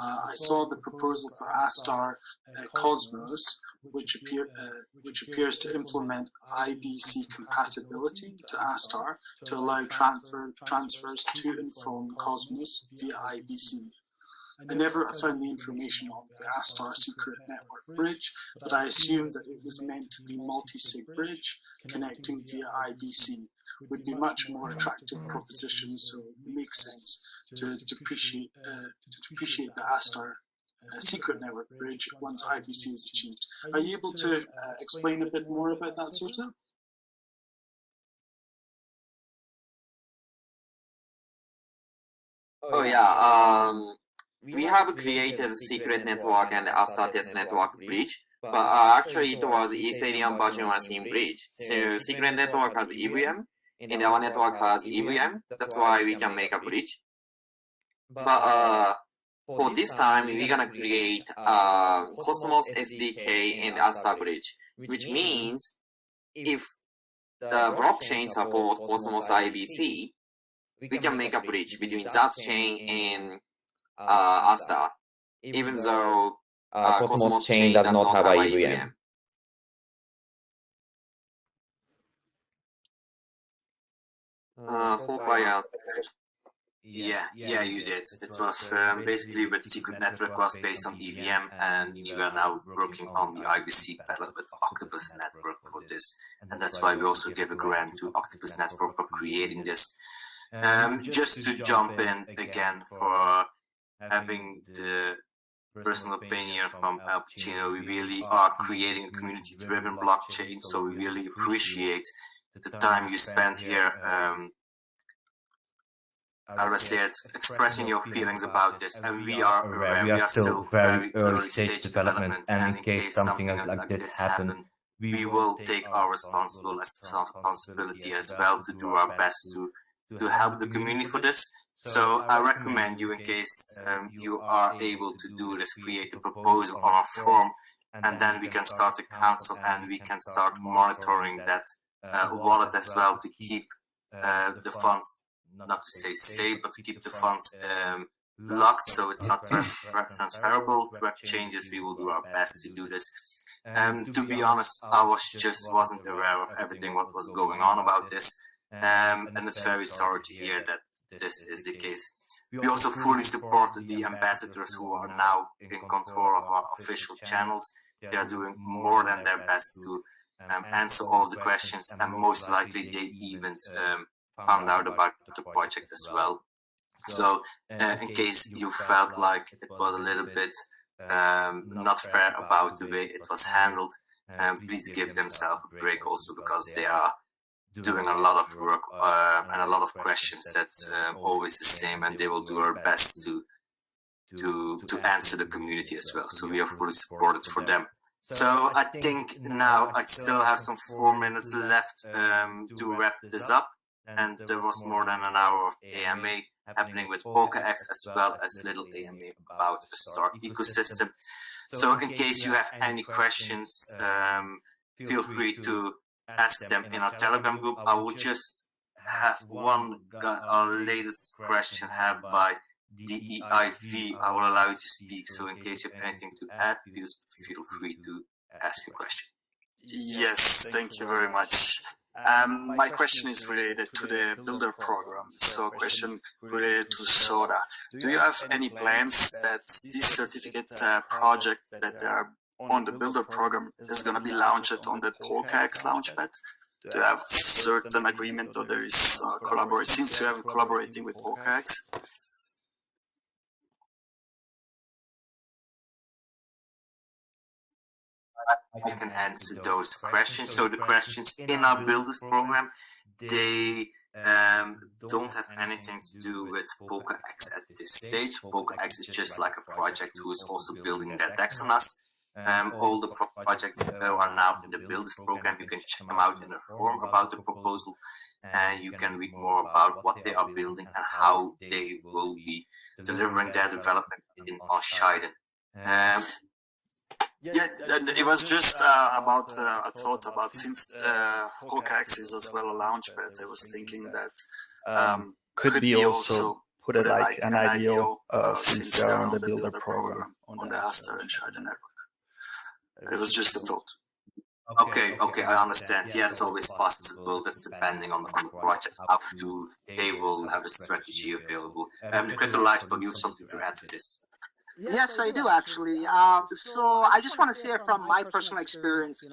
I saw the proposal for Astar Cosmos, which appears to implement IBC compatibility to Astar to allow transfers to and from Cosmos via IBC. I never found the information on the Astar Secret Network bridge, but I assumed that it was meant to be multi-sig bridge connecting via IBC. Would be much more attractive proposition, so it makes sense to depreciate the Astar Secret Network bridge once IBC is achieved. Are you able to explain a bit more about that sort of? Oh yeah, we have created Secret Network and Astar Test Network bridge, but actually it was Ethereum version was in bridge. So Secret Network has EVM, and our network has EVM. That's why we can make a bridge. But for this time, we're gonna create Cosmos SDK and Astar bridge, which means if the blockchain support Cosmos IBC, we can make a bridge between that chain and Astar, even though Cosmos chain does not have a EVM. Hope I answered. Yeah, you did. It was basically with Secret Network was based on EVM, and we are now working on the IBC palette with Octopus Network for this, and that's why we also give a grant to Octopus Network for creating this. Just to jump in again for having the personal opinion from Al Pacino, we really are creating a community-driven blockchain, so we really appreciate the time you spent here. As I said, expressing your feelings about this, and we are still very early stage development, and in case something like this happen, we will take our responsibility as well to do our best to help the community for this. So I recommend you, in case you are able to do this, create a proposal on our forum, and then we can start a council and we can start monitoring that wallet as well to keep the funds, not to say safe, but to keep the funds locked so it's not transferable to exchanges. We will do our best to do this. To be honest, I wasn't aware of everything what was going on about this, and it's very sorry to hear that this is the case. We also fully support the ambassadors who are now in control of our official channels. They are doing more than their best to answer all the questions, and most likely they even found out about the project as well. So in case you felt like it was a little bit not fair about the way it was handled, please give themselves a break also, because they are doing a lot of work and a lot of questions that always the same, and they will do our best to answer the community as well. So we are fully supported for them. So I think now I still have some 4 minutes left to wrap this up, and there was more than an hour of AMA happening with PolkaEx, as well as little AMA about the Astar ecosystem. So in case you have any questions, feel free to ask them in our Telegram group. I will just have our latest question have by DEIV. I will allow you to speak. So in case you have anything to add, please feel free to ask a question. Yes, thank you very much. My question is related to the Builder program. So a question related to Soda. Do you have any plans that this certificate project that they are on the Builder program is going to be launched on the Pokex launchpad? Do you have certain agreement, or there is collaboration, since you have collaborating with Pokex? I can answer those questions. So the questions in our Builders program, they don't have anything to do with PolkaEx at this stage. PolkaEx is just like a project who is also building their DEX on us. All the projects are now in the Builders program. You can check them out in a forum about the proposal, and you can read more about what they are building and how they will be delivering their development on Shiden. Yeah, it was just about a thought about, since Pokex is as well a launchpad, I was thinking that could be also put it like an IDO since they are on the Builder program on the Astar and Shiden network. It was just a thought. Okay, I understand. Yeah, it's always possible. That's depending on the project. Up to they will have a strategy available. The Crypto Life, do you have something to add to this? Yes, I do actually. So I just want to say from my personal experience,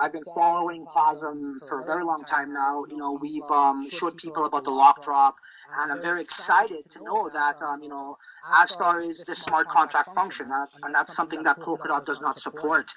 I've been following Plasm for a very long time now. We've showed people about the lock drop, and I'm very excited to know that, Astar is the smart contract function, and that's something that Polkadot does not support.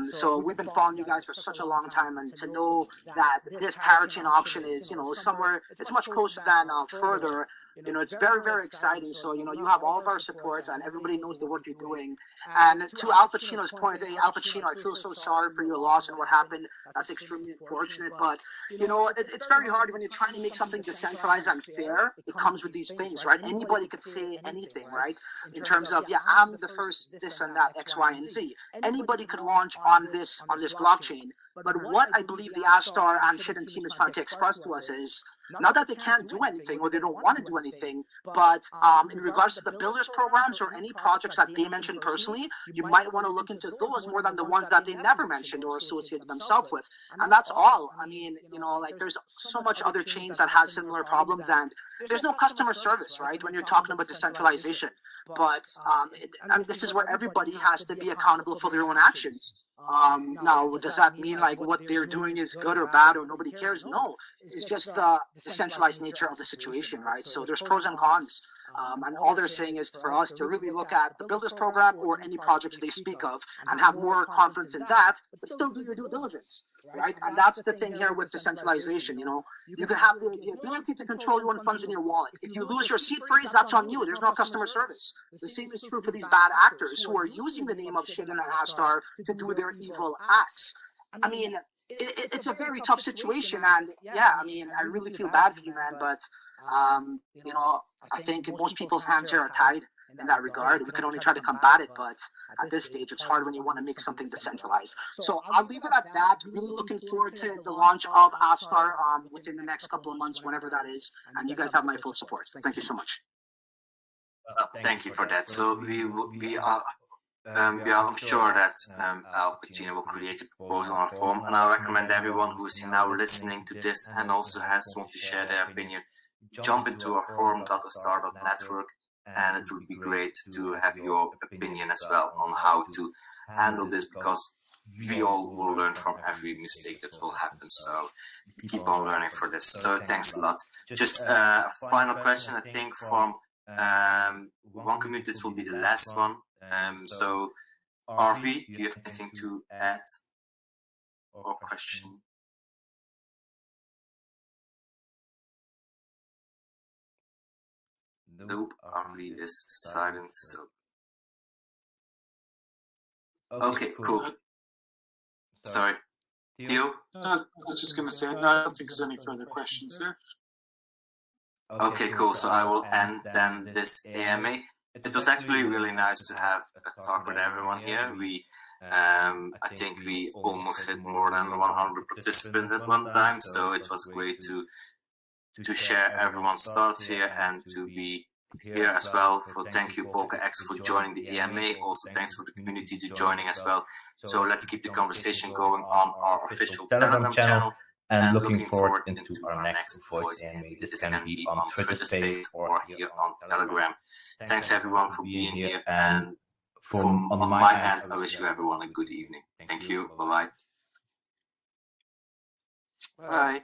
So we've been following you guys for such a long time, and to know that this parachain option is, somewhere, it's much closer than further. It's very, very exciting. So, you have all of our support, and everybody knows the work you're doing. And to Al Pacino's point, Al Pacino, I feel so sorry for your loss and what happened. That's extremely unfortunate. But, it's very hard when you're trying to make something decentralized and fair. It comes with these things, right? Anybody could say anything, right? In terms of, yeah, I'm the first this and that, X, Y, and Z. Anybody could launch on this blockchain. But what I believe the Astar and Shiden team is trying to express to us is, Not that they can't do anything or they don't want to do anything, but in regards to the builders programs or any projects that they mentioned personally, you might want to look into those more than the ones that they never mentioned or associated themselves with. And that's all. I mean, like there's so much other chains that has similar problems, and there's no customer service, right, when you're talking about decentralization. But this is where everybody has to be accountable for their own actions. Now, does that mean like what they're doing is good or bad or nobody cares? No, it's just the decentralized nature of the situation, right? So there's pros and cons. And all they're saying is for us to really look at the builders program or any projects they speak of and have more confidence in that, but still do your due diligence, right? And that's the thing here with decentralization. You can have the ability to control your own funds in your wallet. If you lose your seed phrase, that's on you. There's no customer service. The same is true for these bad actors who are using the name of Shiden and Astar to do their evil acts. I mean, it's a very tough situation, and yeah, I mean, I really feel bad for you, man, but I think most people's hands here are tied in that regard. We can only try to combat it, but at this stage, it's hard when you want to make something decentralized. So I'll leave it at that. Really looking forward to the launch of Astar within the next couple of months, whenever that is, and you guys have my full support. Thank you so much. Thank you for that. So I'm sure that Al Pacino will create a proposal on a forum, and I recommend everyone who's now listening to this and also want to share their opinion, jump into our forum.astar.network, and it would be great to have your opinion as well on how to handle this, because we all will learn from every mistake that will happen. So keep on learning for this. So thanks a lot. Just a final question, I think, from one community. This will be the last one. So RV, do you have anything to add or question? Nope, RV is silent. So okay, cool. Sorry, Theo? I was just going to say, no, I don't think there's any further questions there. Okay, cool. So I will end then this AMA. It was actually really nice to have a talk with everyone here. I think we almost hit more than 100 participants at one time, so it was great to share everyone's thoughts here and to be here as well. Thank you, PolkaEx, for joining the AMA. Also, thanks for the community to joining as well. So let's keep the conversation going on our official Telegram channel. And looking forward into our next voice AMA. This can be on Twitter Space or here on Telegram. Thanks everyone for being here, and on my end, I wish you everyone a good evening. Thank you. Bye-bye. Bye.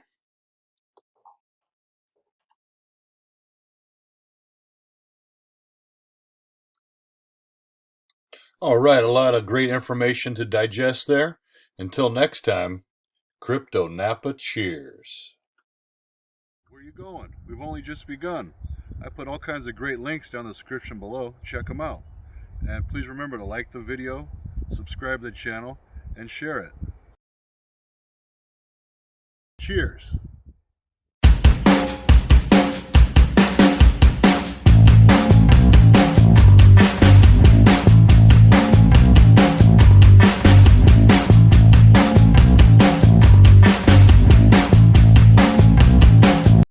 All right, a lot of great information to digest there. Until next time, Crypto Napa cheers. Where are you going? We've only just begun. I put all kinds of great links down in the description below. Check them out. And please remember to like the video, subscribe to the channel, and share it. Cheers.